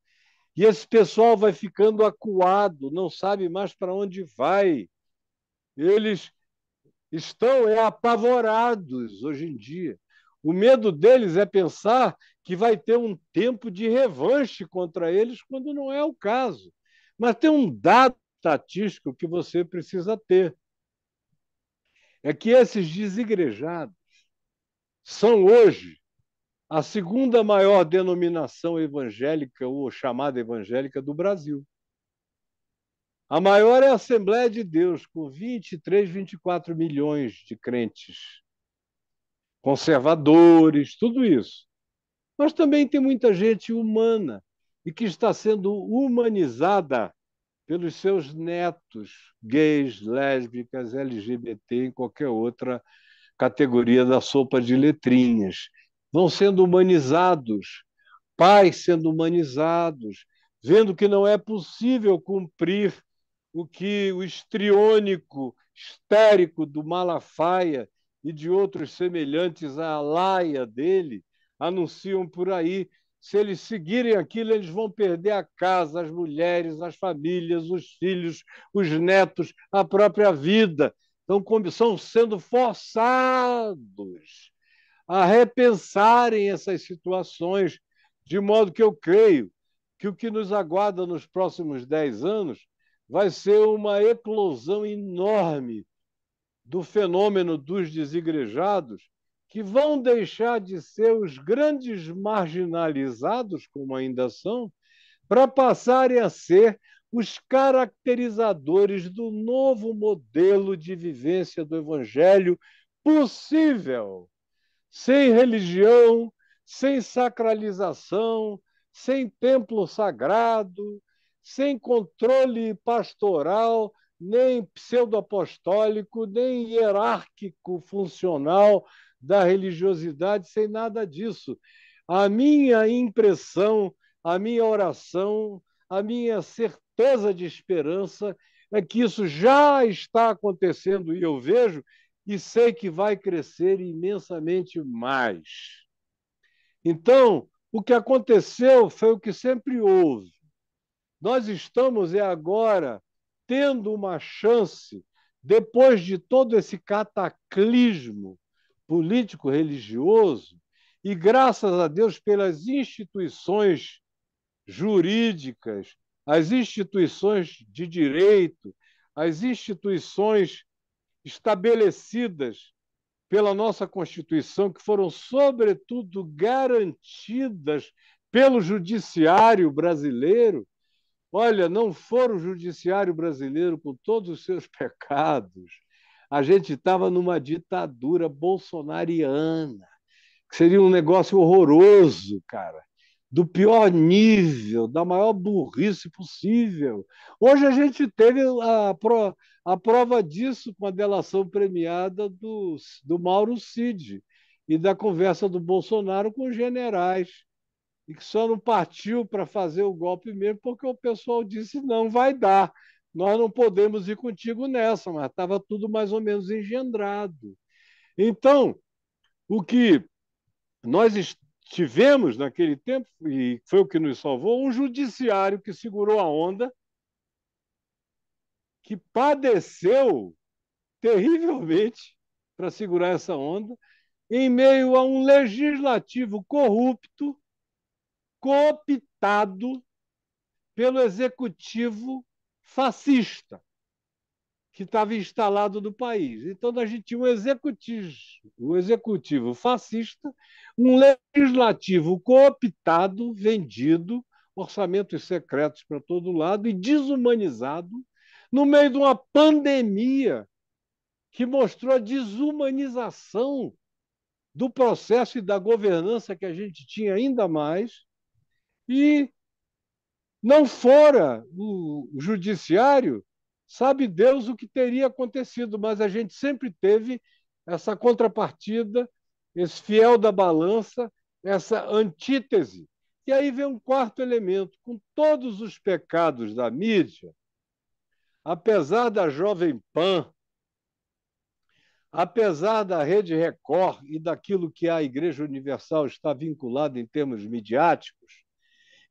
Speaker 1: E esse pessoal vai ficando acuado, não sabe mais para onde vai. Eles estão apavorados hoje em dia. O medo deles é pensar que vai ter um tempo de revanche contra eles, quando não é o caso. Mas tem um dado estatístico que você precisa ter. É que esses desigrejados são hoje a segunda maior denominação evangélica ou chamada evangélica do Brasil. A maior é a Assembleia de Deus, com 23, 24 milhões de crentes, conservadores, tudo isso. Mas também tem muita gente humana e que está sendo humanizada pelos seus netos, gays, lésbicas, LGBT, em qualquer outra categoria da sopa de letrinhas. Vão sendo humanizados, pais sendo humanizados, vendo que não é possível cumprir o que o histriônico, histérico do Malafaia e de outros semelhantes à laia dele anunciam por aí. Se eles seguirem aquilo, eles vão perder a casa, as mulheres, as famílias, os filhos, os netos, a própria vida. Então, são sendo forçados a repensarem essas situações, de modo que eu creio que o que nos aguarda nos próximos 10 anos vai ser uma eclosão enorme do fenômeno dos desigrejados, que vão deixar de ser os grandes marginalizados, como ainda são, para passarem a ser os caracterizadores do novo modelo de vivência do Evangelho possível, sem religião, sem sacralização, sem templo sagrado, sem controle pastoral, nem pseudo-apostólico, nem hierárquico funcional da religiosidade, sem nada disso. A minha impressão, a minha oração, a minha certeza de esperança é que isso já está acontecendo e eu vejo e sei que vai crescer imensamente mais. Então, o que aconteceu foi o que sempre houve. Nós estamos agora tendo uma chance, depois de todo esse cataclismo político-religioso, e graças a Deus pelas instituições jurídicas, as instituições de direito, as instituições estabelecidas pela nossa Constituição, que foram, sobretudo, garantidas pelo judiciário brasileiro. Olha, não for o judiciário brasileiro com todos os seus pecados, a gente estava numa ditadura bolsonariana, que seria um negócio horroroso, cara, do pior nível, da maior burrice possível. Hoje a gente teve a prova disso com a delação premiada do Mauro Cid e da conversa do Bolsonaro com os generais, e que só não partiu para fazer o golpe mesmo porque o pessoal disse não vai dar, nós não podemos ir contigo nessa, mas estava tudo mais ou menos engendrado. Então, o que nós tivemos naquele tempo, e foi o que nos salvou, um judiciário que segurou a onda, que padeceu terrivelmente para segurar essa onda, em meio a um legislativo corrupto, cooptado pelo executivo fascista que estava instalado no país. Então, a gente tinha um executivo fascista, um legislativo cooptado, vendido, orçamentos secretos para todo lado e desumanizado, no meio de uma pandemia que mostrou a desumanização do processo e da governança que a gente tinha ainda mais, e não fora o judiciário, sabe Deus o que teria acontecido, mas a gente sempre teve essa contrapartida, esse fiel da balança, essa antítese. E aí vem um quarto elemento, com todos os pecados da mídia, apesar da Jovem Pan, apesar da Rede Record e daquilo que a Igreja Universal está vinculada em termos midiáticos,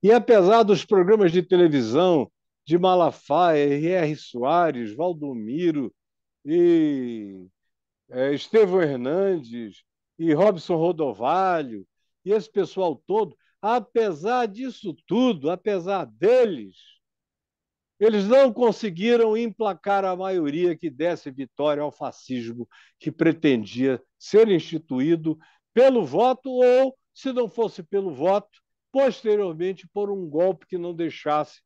Speaker 1: e apesar dos programas de televisão de Malafaia, R.R. Soares, Valdomiro e Estevão Hernandes e Robson Rodovalho e esse pessoal todo, apesar disso tudo, apesar deles, eles não conseguiram emplacar a maioria que desse vitória ao fascismo que pretendia ser instituído pelo voto ou, se não fosse pelo voto, posteriormente por um golpe que não deixasse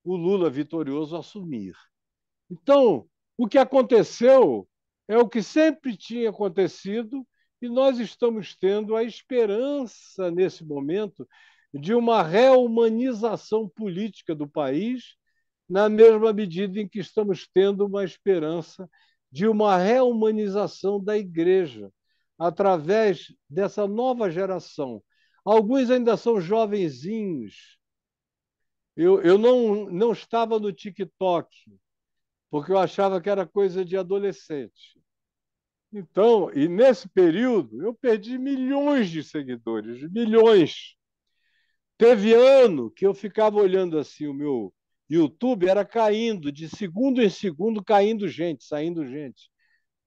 Speaker 1: o Lula vitorioso assumir. Então, o que aconteceu é o que sempre tinha acontecido e nós estamos tendo a esperança, nesse momento, de uma reumanização política do país, na mesma medida em que estamos tendo uma esperança de uma reumanização da igreja, através dessa nova geração. Alguns ainda são jovenzinhos. Eu não estava no TikTok, porque eu achava que era coisa de adolescente. Então, e nesse período, eu perdi milhões de seguidores, milhões. Teve ano que eu ficava olhando assim, o meu YouTube era caindo, de segundo em segundo, caindo gente, saindo gente.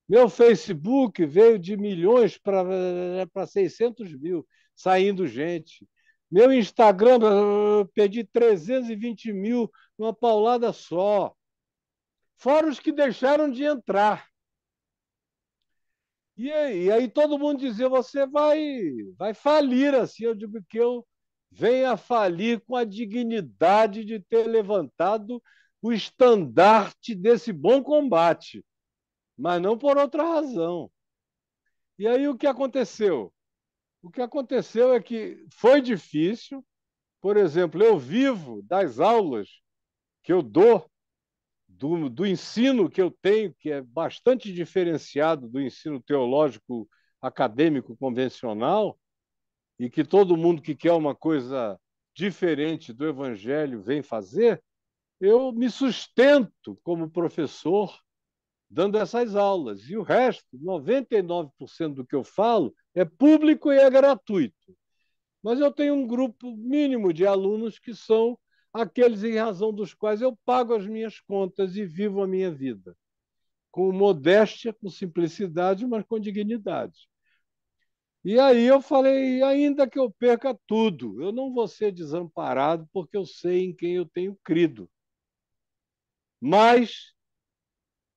Speaker 1: Meu Facebook veio de milhões para 600 mil, saindo gente. Meu Instagram, eu perdi 320 mil numa paulada só. Fora os que deixaram de entrar. E aí todo mundo dizia, você vai falir assim. Eu digo que eu venho a falir com a dignidade de ter levantado o estandarte desse bom combate, mas não por outra razão. E aí o que aconteceu? O que aconteceu é que foi difícil. Por exemplo, eu vivo das aulas que eu dou, do ensino que eu tenho, que é bastante diferenciado do ensino teológico acadêmico convencional, e que todo mundo que quer uma coisa diferente do evangelho vem fazer, eu me sustento como professor dando essas aulas. E o resto, 99% do que eu falo, é público e é gratuito. Mas eu tenho um grupo mínimo de alunos que são aqueles em razão dos quais eu pago as minhas contas e vivo a minha vida, com modéstia, com simplicidade, mas com dignidade. E aí eu falei, ainda que eu perca tudo, eu não vou ser desamparado porque eu sei em quem eu tenho crido. Mas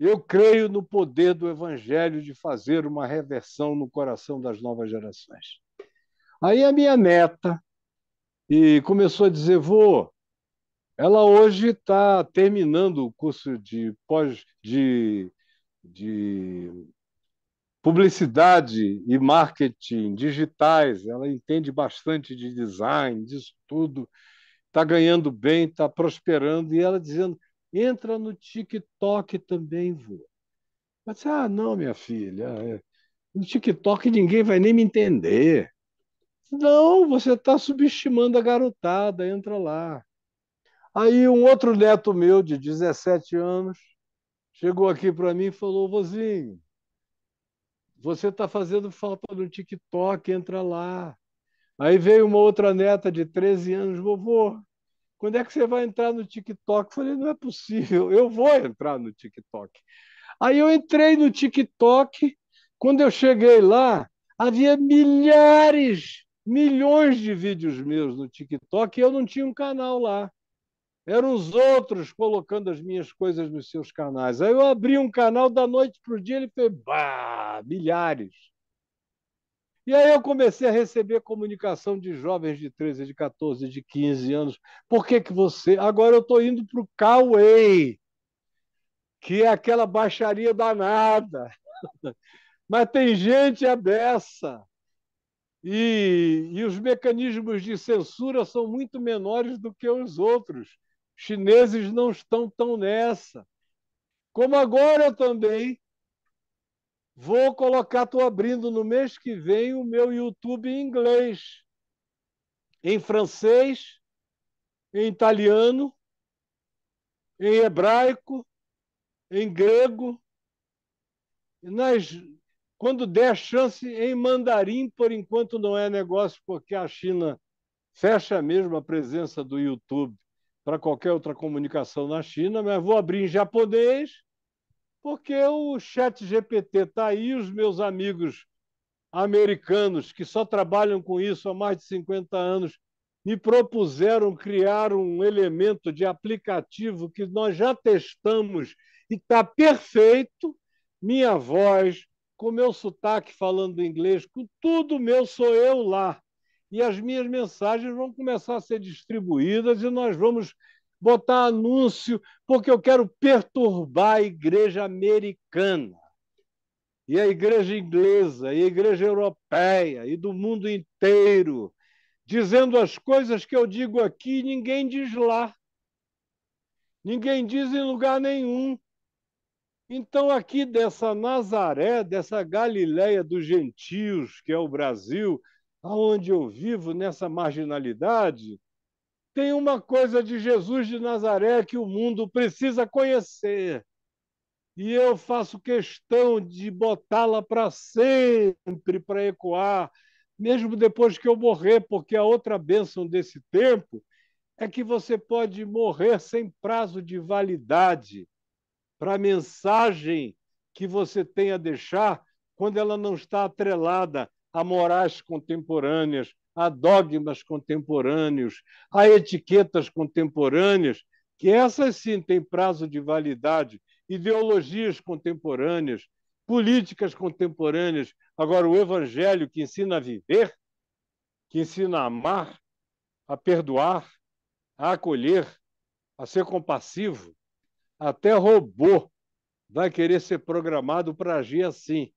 Speaker 1: eu creio no poder do Evangelho de fazer uma reversão no coração das novas gerações. Aí a minha neta começou a dizer, vô, ela hoje está terminando o curso de publicidade e marketing digitais. Ela entende bastante de design, disso tudo. Está ganhando bem, está prosperando. E ela dizendo: entra no TikTok também, vô. Eu disse: ah, não, minha filha. No TikTok ninguém vai nem me entender. Não, você está subestimando a garotada, entra lá. Aí um outro neto meu, de 17 anos, chegou aqui para mim e falou: vozinho, você está fazendo falta no TikTok, entra lá. Aí veio uma outra neta de 13 anos, vovô, quando é que você vai entrar no TikTok? Eu falei, não é possível, eu vou entrar no TikTok. Aí eu entrei no TikTok, quando eu cheguei lá, havia milhares, milhões de vídeos meus no TikTok e eu não tinha um canal lá. Eram os outros colocando as minhas coisas nos seus canais. Aí eu abri um canal da noite para o dia, ele fez, bah, milhares. E aí eu comecei a receber comunicação de jovens de 13, de 14, de 15 anos. Por que que você... Agora eu estou indo para o Cauê, que é aquela baixaria danada. Mas tem gente à beça. E os mecanismos de censura são muito menores do que os outros. Chineses não estão tão nessa. Como agora eu também vou colocar, estou abrindo no mês que vem o meu YouTube em inglês, em francês, em italiano, em hebraico, em grego, nas, quando der chance, em mandarim, por enquanto não é negócio, porque a China fecha mesmo a presença do YouTube para qualquer outra comunicação na China, mas vou abrir em japonês, porque o chat GPT está aí, os meus amigos americanos que só trabalham com isso há mais de 50 anos me propuseram criar um elemento de aplicativo que nós já testamos e está perfeito. Minha voz, com meu sotaque falando inglês, com tudo meu, sou eu lá. E as minhas mensagens vão começar a ser distribuídas e nós vamos botar anúncio, porque eu quero perturbar a igreja americana, e a igreja inglesa, e a igreja europeia, e do mundo inteiro, dizendo as coisas que eu digo aqui, ninguém diz lá, ninguém diz em lugar nenhum. Então, aqui dessa Nazaré, dessa Galiléia dos gentios, que é o Brasil, aonde eu vivo, nessa marginalidade, tem uma coisa de Jesus de Nazaré que o mundo precisa conhecer. E eu faço questão de botá-la para sempre, para ecoar, mesmo depois que eu morrer, porque a outra bênção desse tempo é que você pode morrer sem prazo de validade para a mensagem que você tem a deixar quando ela não está atrelada a morais contemporâneas, a dogmas contemporâneos, a etiquetas contemporâneas, que essas sim têm prazo de validade, ideologias contemporâneas, políticas contemporâneas. Agora, o evangelho que ensina a viver, que ensina a amar, a perdoar, a acolher, a ser compassivo, até robô vai querer ser programado para agir assim.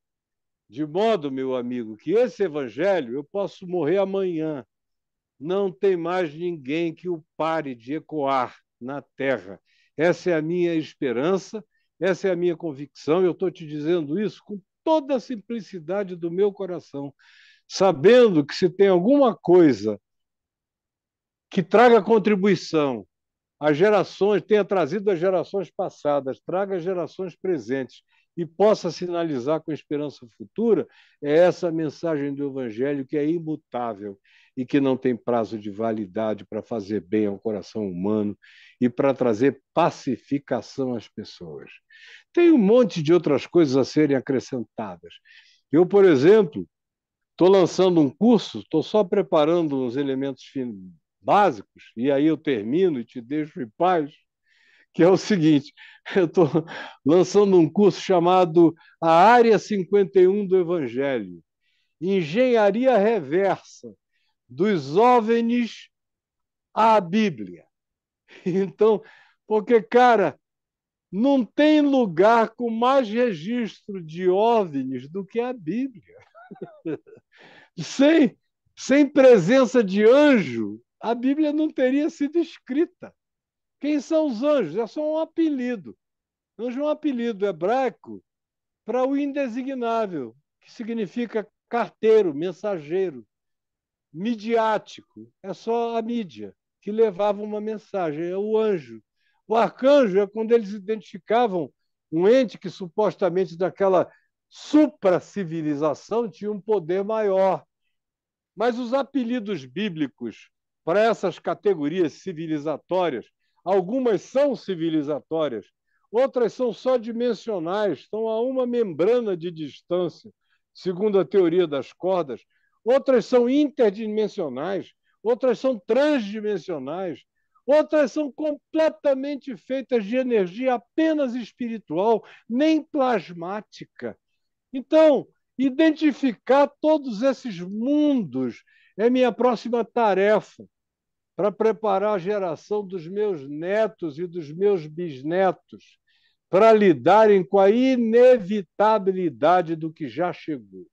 Speaker 1: De modo, meu amigo, que esse evangelho eu posso morrer amanhã. Não tem mais ninguém que o pare de ecoar na terra. Essa é a minha esperança, essa é a minha convicção. Eu estou te dizendo isso com toda a simplicidade do meu coração, sabendo que se tem alguma coisa que traga contribuição as gerações, tenha trazido as gerações passadas, traga as gerações presentes e possa sinalizar com esperança futura, é essa mensagem do Evangelho que é imutável e que não tem prazo de validade para fazer bem ao coração humano e para trazer pacificação às pessoas. Tem um monte de outras coisas a serem acrescentadas. Eu, por exemplo, estou lançando um curso, estou só preparando os elementos básicos, e aí eu termino e te deixo em paz, que é o seguinte: eu estou lançando um curso chamado A Área 51 do Evangelho, Engenharia Reversa, dos OVNIs à Bíblia. Então, porque, cara, não tem lugar com mais registro de OVNIs do que a Bíblia. Sem, sem presença de anjo, a Bíblia não teria sido escrita. Quem são os anjos? É só um apelido. Anjo é um apelido hebraico para o indesignável, que significa carteiro, mensageiro, midiático. É só a mídia que levava uma mensagem, é o anjo. O arcanjo é quando eles identificavam um ente que supostamente daquela supra-civilização tinha um poder maior. Mas os apelidos bíblicos para essas categorias civilizatórias, algumas são civilizatórias, outras são só dimensionais, estão a uma membrana de distância, segundo a teoria das cordas, outras são interdimensionais, outras são transdimensionais, outras são completamente feitas de energia apenas espiritual, nem plasmática. Então, identificar todos esses mundos é minha próxima tarefa para preparar a geração dos meus netos e dos meus bisnetos para lidarem com a inevitabilidade do que já chegou.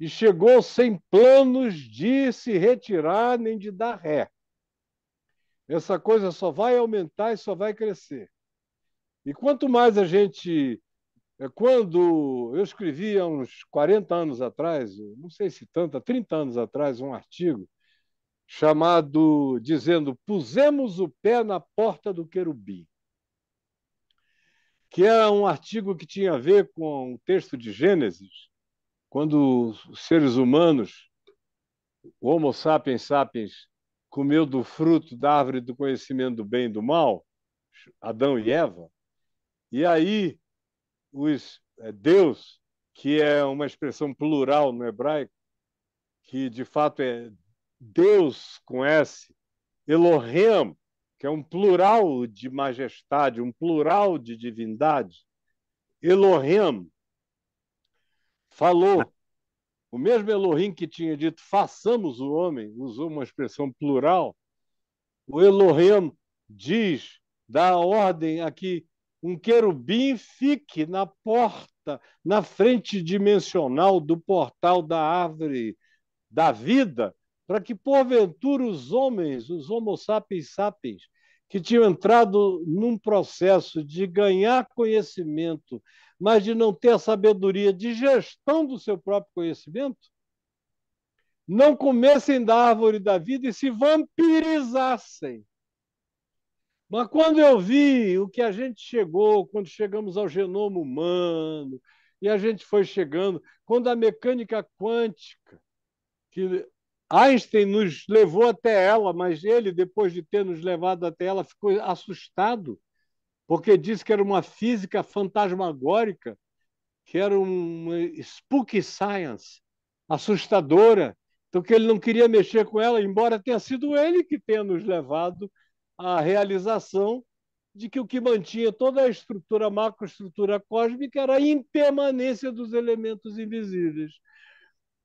Speaker 1: E chegou sem planos de se retirar nem de dar ré. Essa coisa só vai aumentar e só vai crescer. E quanto mais a gente quando eu escrevi há uns 40 anos atrás, não sei se tanto, há 30 anos atrás, um artigo chamado dizendo Pusemos o pé na porta do querubim, que era um artigo que tinha a ver com o texto de Gênesis, quando os seres humanos, o Homo sapiens sapiens, comeu do fruto da árvore do conhecimento do bem e do mal, Adão e Eva, e aí Deus, que é uma expressão plural no hebraico, que de fato é Deus com S, Elohim, que é um plural de majestade, um plural de divindade. Elohim falou, o mesmo Elohim que tinha dito façamos o homem, usou uma expressão plural. O Elohim diz, dá a ordem a que um querubim fique na porta, na frente dimensional do portal da árvore da vida, para que, porventura, os homens, os Homo sapiens sapiens, que tinham entrado num processo de ganhar conhecimento, mas de não ter a sabedoria de gestão do seu próprio conhecimento, não comessem da árvore da vida e se vampirizassem. Mas quando eu vi o que a gente chegou, quando chegamos ao genoma humano, e a gente foi chegando, quando a mecânica quântica, que Einstein nos levou até ela, mas ele, depois de ter nos levado até ela, ficou assustado, porque disse que era uma física fantasmagórica, que era uma spooky science, assustadora. Então, que ele não queria mexer com ela, embora tenha sido ele que tenha nos levado à realização de que o que mantinha toda a estrutura, macroestrutura cósmica, era a impermanência dos elementos invisíveis.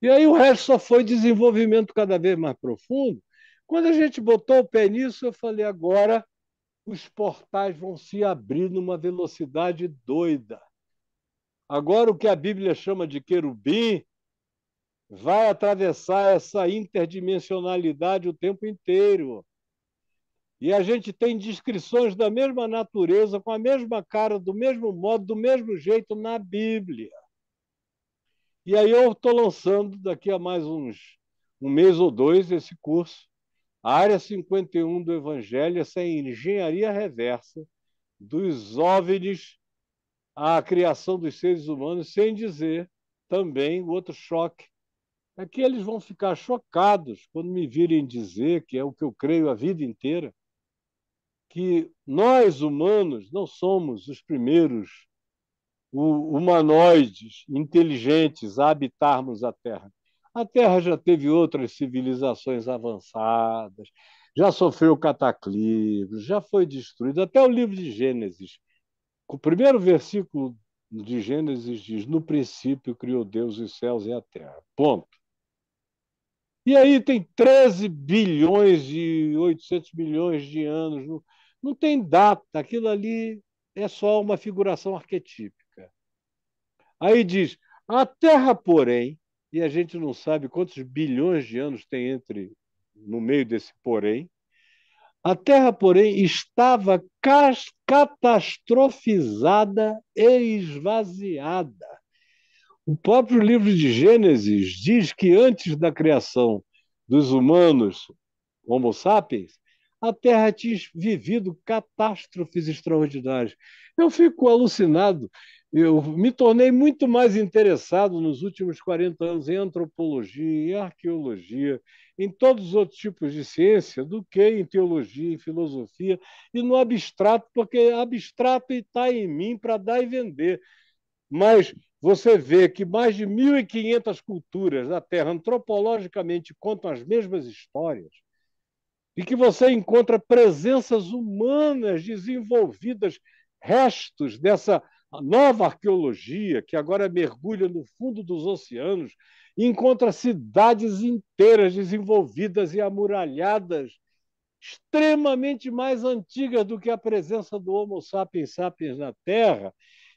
Speaker 1: E aí o resto só foi desenvolvimento cada vez mais profundo. Quando a gente botou o pé nisso, eu falei, agora os portais vão se abrir numa velocidade doida. Agora o que a Bíblia chama de querubim vai atravessar essa interdimensionalidade o tempo inteiro. E a gente tem descrições da mesma natureza, com a mesma cara, do mesmo modo, do mesmo jeito na Bíblia. E aí eu estou lançando daqui a mais um mês ou dois esse curso, a área 51 do Evangelho, essa engenharia reversa dos OVNIs à criação dos seres humanos, sem dizer também o outro choque. É que eles vão ficar chocados quando me virem dizer, que é o que eu creio a vida inteira, que nós, humanos, não somos os primeiros humanoides inteligentes a habitarmos a Terra. A Terra já teve outras civilizações avançadas, já sofreu cataclismos, já foi destruída. Até o livro de Gênesis, o primeiro versículo de Gênesis diz: no princípio criou Deus os céus e a terra. Ponto. E aí tem 13 bilhões e 800 milhões de anos. Não, não tem data, aquilo ali é só uma figuração arquetípica. Aí diz: a Terra, porém, e a gente não sabe quantos bilhões de anos tem entre no meio desse porém, a Terra, porém, estava catastrofizada e esvaziada. O próprio livro de Gênesis diz que antes da criação dos humanos, Homo sapiens, a Terra tinha vivido catástrofes extraordinárias. Eu fico alucinado. Eu me tornei muito mais interessado nos últimos 40 anos em antropologia, em arqueologia, em todos os outros tipos de ciência, do que em teologia, em filosofia e no abstrato, porque abstrato está em mim para dar e vender. Mas você vê que mais de 1.500 culturas da Terra antropologicamente contam as mesmas histórias e que você encontra presenças humanas desenvolvidas, restos dessa nova arqueologia que agora mergulha no fundo dos oceanos e encontra cidades inteiras desenvolvidas e amuralhadas, extremamente mais antigas do que a presença do Homo sapiens sapiens na Terra.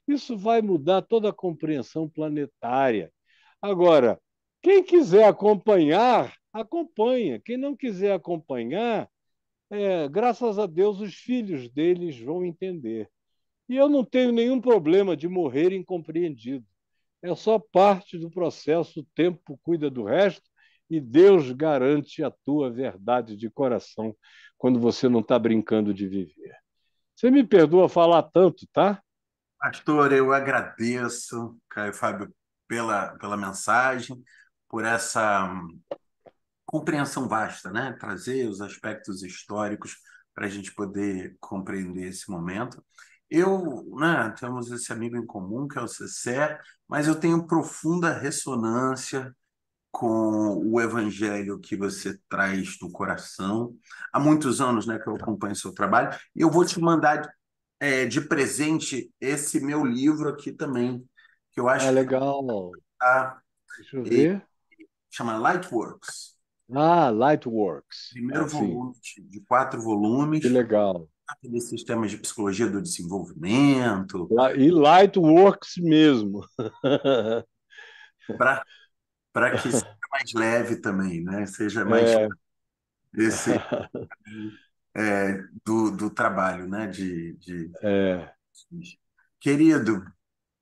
Speaker 1: Isso vai mudar toda a compreensão planetária. Agora, quem quiser acompanhar, acompanha. Quem não quiser acompanhar, graças a Deus, os filhos deles vão entender. E eu não tenho nenhum problema de morrer incompreendido. É só parte do processo, o tempo cuida do resto e Deus garante a tua verdade de coração quando você não está brincando de viver. Você me perdoa falar tanto, tá?
Speaker 2: Pastor, eu agradeço, Caio Fábio, pela mensagem, por essa compreensão vasta, né? Trazer os aspectos históricos para a gente poder compreender esse momento. Eu, né, temos esse amigo em comum, que é o Cessé, mas eu tenho profunda ressonância com o evangelho que você traz no coração. Há muitos anos, né, que eu acompanho seu trabalho, e eu vou te mandar de presente esse meu livro aqui também, que eu
Speaker 1: Ah,
Speaker 2: acho que
Speaker 1: legal.
Speaker 2: tá,
Speaker 1: Deixa eu
Speaker 2: e
Speaker 1: ver.
Speaker 2: chama Lightworks.
Speaker 1: Ah, Lightworks.
Speaker 2: Primeiro
Speaker 1: Ah, sim,
Speaker 2: volume de 4
Speaker 1: que
Speaker 2: volumes.
Speaker 1: legal.
Speaker 2: Desses sistemas de psicologia do desenvolvimento,
Speaker 1: E Lightworks mesmo.
Speaker 2: para que seja mais leve também, né? Seja mais
Speaker 1: É.
Speaker 2: esse do trabalho, né?
Speaker 1: É.
Speaker 2: Querido,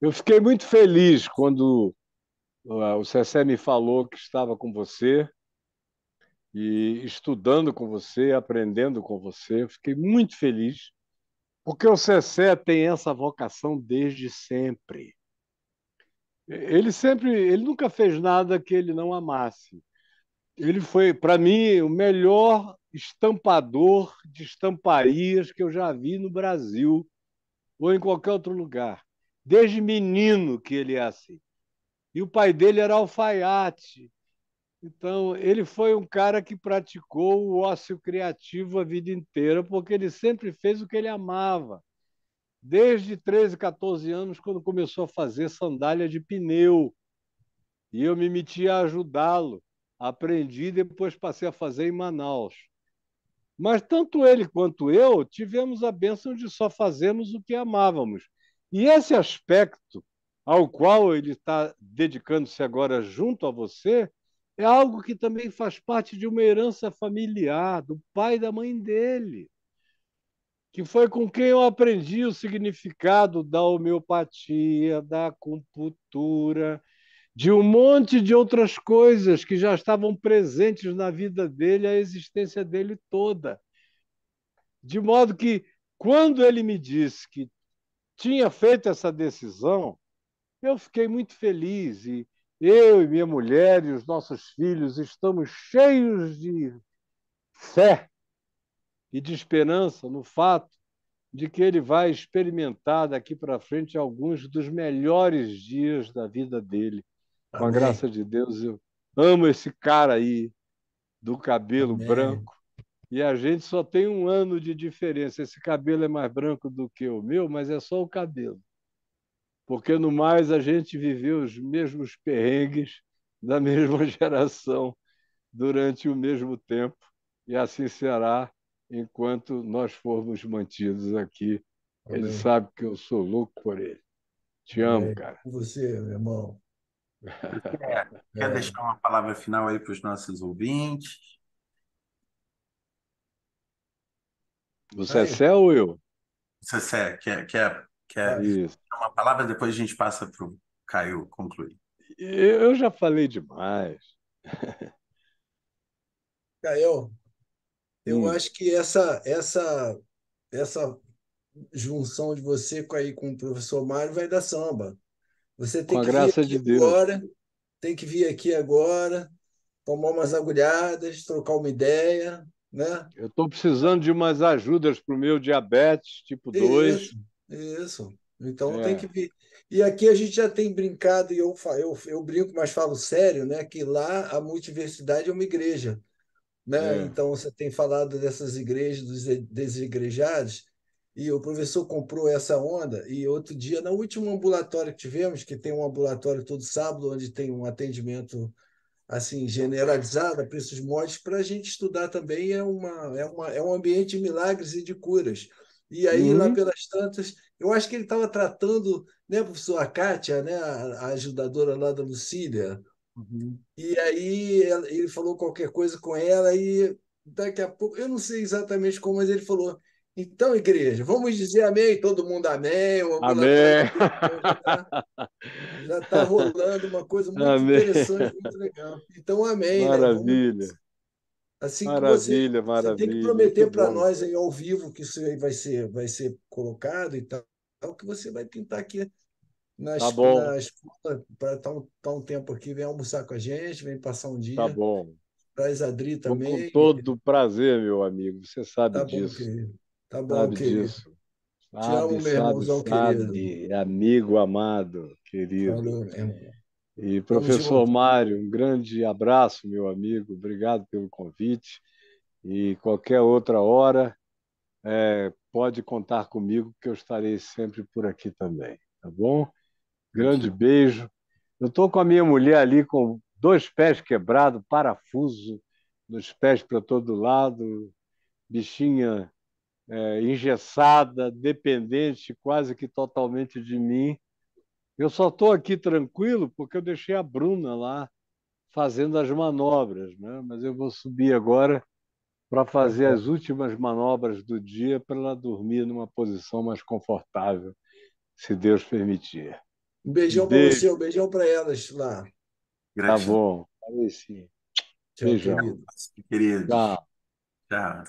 Speaker 1: Eu fiquei muito feliz quando o Cessé me falou que estava com você e estudando com você, aprendendo com você. Eu fiquei muito feliz, porque o Cessé tem essa vocação desde sempre. Ele nunca fez nada que ele não amasse. Ele foi, para mim, o melhor estampador de estamparias que eu já vi no Brasil ou em qualquer outro lugar. Desde menino que ele é assim. E o pai dele era alfaiate. Então, ele foi um cara que praticou o ócio criativo a vida inteira, porque ele sempre fez o que ele amava. Desde 13, 14 anos, quando começou a fazer sandália de pneu. E eu me meti a ajudá-lo. Aprendi e depois passei a fazer em Manaus. Mas tanto ele quanto eu tivemos a bênção de só fazermos o que amávamos. E esse aspecto ao qual ele está dedicando-se agora junto a você é algo que também faz parte de uma herança familiar do pai e da mãe dele, que foi com quem eu aprendi o significado da homeopatia, da acupuntura, de um monte de outras coisas que já estavam presentes na vida dele, a existência dele toda. De modo que, quando ele me disse que tinha feito essa decisão, eu fiquei muito feliz. E eu e minha mulher e os nossos filhos estamos cheios de fé e de esperança no fato de que ele vai experimentar daqui para frente alguns dos melhores dias da vida dele. Com a
Speaker 3: Amém.
Speaker 1: graça de Deus, eu amo esse cara aí do cabelo
Speaker 3: Amém.
Speaker 1: branco. E a gente só tem um ano de diferença. Esse cabelo é mais branco do que o meu, mas é só o cabelo. Porque, no mais, a gente viveu os mesmos perrengues da mesma geração durante o mesmo tempo. E assim será enquanto nós formos mantidos aqui. Ele
Speaker 3: Amém.
Speaker 1: sabe que eu sou louco por ele. Te amo,
Speaker 3: Amém.
Speaker 1: cara.
Speaker 3: Com você, meu irmão.
Speaker 2: quer
Speaker 3: É.
Speaker 2: deixar uma palavra final aí para os nossos ouvintes?
Speaker 1: Você é
Speaker 3: Caio,
Speaker 1: céu ou eu?
Speaker 2: Você quer
Speaker 3: vai.
Speaker 1: Isso.
Speaker 2: uma palavra? Depois a gente passa para o Caio concluir.
Speaker 1: Eu já falei demais.
Speaker 3: Caio, eu
Speaker 1: Hum,
Speaker 3: acho que essa junção de você com o professor Mário vai dar samba. Você
Speaker 1: com
Speaker 3: tem
Speaker 1: a
Speaker 3: que vir
Speaker 1: graça
Speaker 3: aqui
Speaker 1: de Deus.
Speaker 3: agora, tem que vir aqui agora, tomar umas agulhadas, trocar uma ideia, né?
Speaker 1: Eu estou precisando de umas ajudas para o meu diabetes tipo 2.
Speaker 3: Isso, isso. Então tem que
Speaker 1: É,
Speaker 3: vir. E aqui a gente já tem brincado, e eu brinco, mas falo sério, né? Que lá a multiversidade é uma igreja, né?
Speaker 1: é.
Speaker 3: Então você tem falado dessas igrejas, dos desigrejados, e o professor comprou essa onda. E outro dia, no último ambulatório que tivemos, que tem um ambulatório todo sábado, onde tem um atendimento assim generalizado a preços módicos, para a gente estudar também é um ambiente de milagres e de curas. E aí, lá
Speaker 1: Uhum.
Speaker 3: pelas tantas, eu acho que ele estava tratando, né, professor, a Kátia, né, a ajudadora lá da Lucília,
Speaker 2: Uhum.
Speaker 3: e aí ele falou qualquer coisa com ela e daqui a pouco, eu não sei exatamente como, mas ele falou, então, igreja, vamos dizer amém, todo mundo amém, o ambulatório
Speaker 1: Amém.
Speaker 3: inteiro, então já tá rolando uma coisa muito
Speaker 1: Amém.
Speaker 3: interessante, muito legal. Então, amém, né? Vamos
Speaker 1: Maravilha.
Speaker 3: assim que
Speaker 1: Maravilha,
Speaker 3: você tem que
Speaker 1: maravilha. Que
Speaker 3: prometer para
Speaker 1: bom.
Speaker 3: nós aí ao vivo que isso aí vai ser colocado e tal, que você vai pintar aqui
Speaker 1: Tá bom,
Speaker 3: na escola para tá um tempo aqui, vem almoçar com a gente, vem passar um
Speaker 1: tá
Speaker 3: dia,
Speaker 1: bom.
Speaker 3: traz a Dri
Speaker 1: Vou com
Speaker 3: também.
Speaker 1: todo prazer, meu amigo. Você sabe
Speaker 3: Tá bom,
Speaker 1: disso.
Speaker 3: querido. Tá bom,
Speaker 1: Sabe
Speaker 3: querido.
Speaker 1: disso.
Speaker 3: Te amo,
Speaker 1: Sabe,
Speaker 3: meu
Speaker 1: sabe,
Speaker 3: irmãozão querido.
Speaker 1: sabe. Amigo amado, querido.
Speaker 3: Falou, meu irmão.
Speaker 1: E
Speaker 3: Tamo
Speaker 1: professor
Speaker 3: junto.
Speaker 1: Mário, um grande abraço, meu amigo. Obrigado pelo convite. E qualquer outra hora, pode contar comigo, que eu estarei sempre por aqui também. Tá bom? Grande beijo. Eu estou com a minha mulher ali com dois pés quebrados, parafuso nos pés para todo lado, bichinha engessada, dependente quase que totalmente de mim. Eu só estou aqui tranquilo porque eu deixei a Bruna lá fazendo as manobras, né? Mas eu vou subir agora para
Speaker 3: Tá
Speaker 1: fazer
Speaker 3: bom.
Speaker 1: as últimas manobras do dia para ela dormir numa posição mais confortável, se Deus permitir.
Speaker 3: Um
Speaker 1: Um
Speaker 3: beijão para
Speaker 1: beijo,
Speaker 3: você, um beijão para elas lá.
Speaker 1: tá
Speaker 2: Gratidão.
Speaker 1: bom. Aí sim.
Speaker 3: Tchau,
Speaker 1: Beijão.
Speaker 3: querido.
Speaker 2: Queridos.
Speaker 1: Tchau.
Speaker 2: Tchau.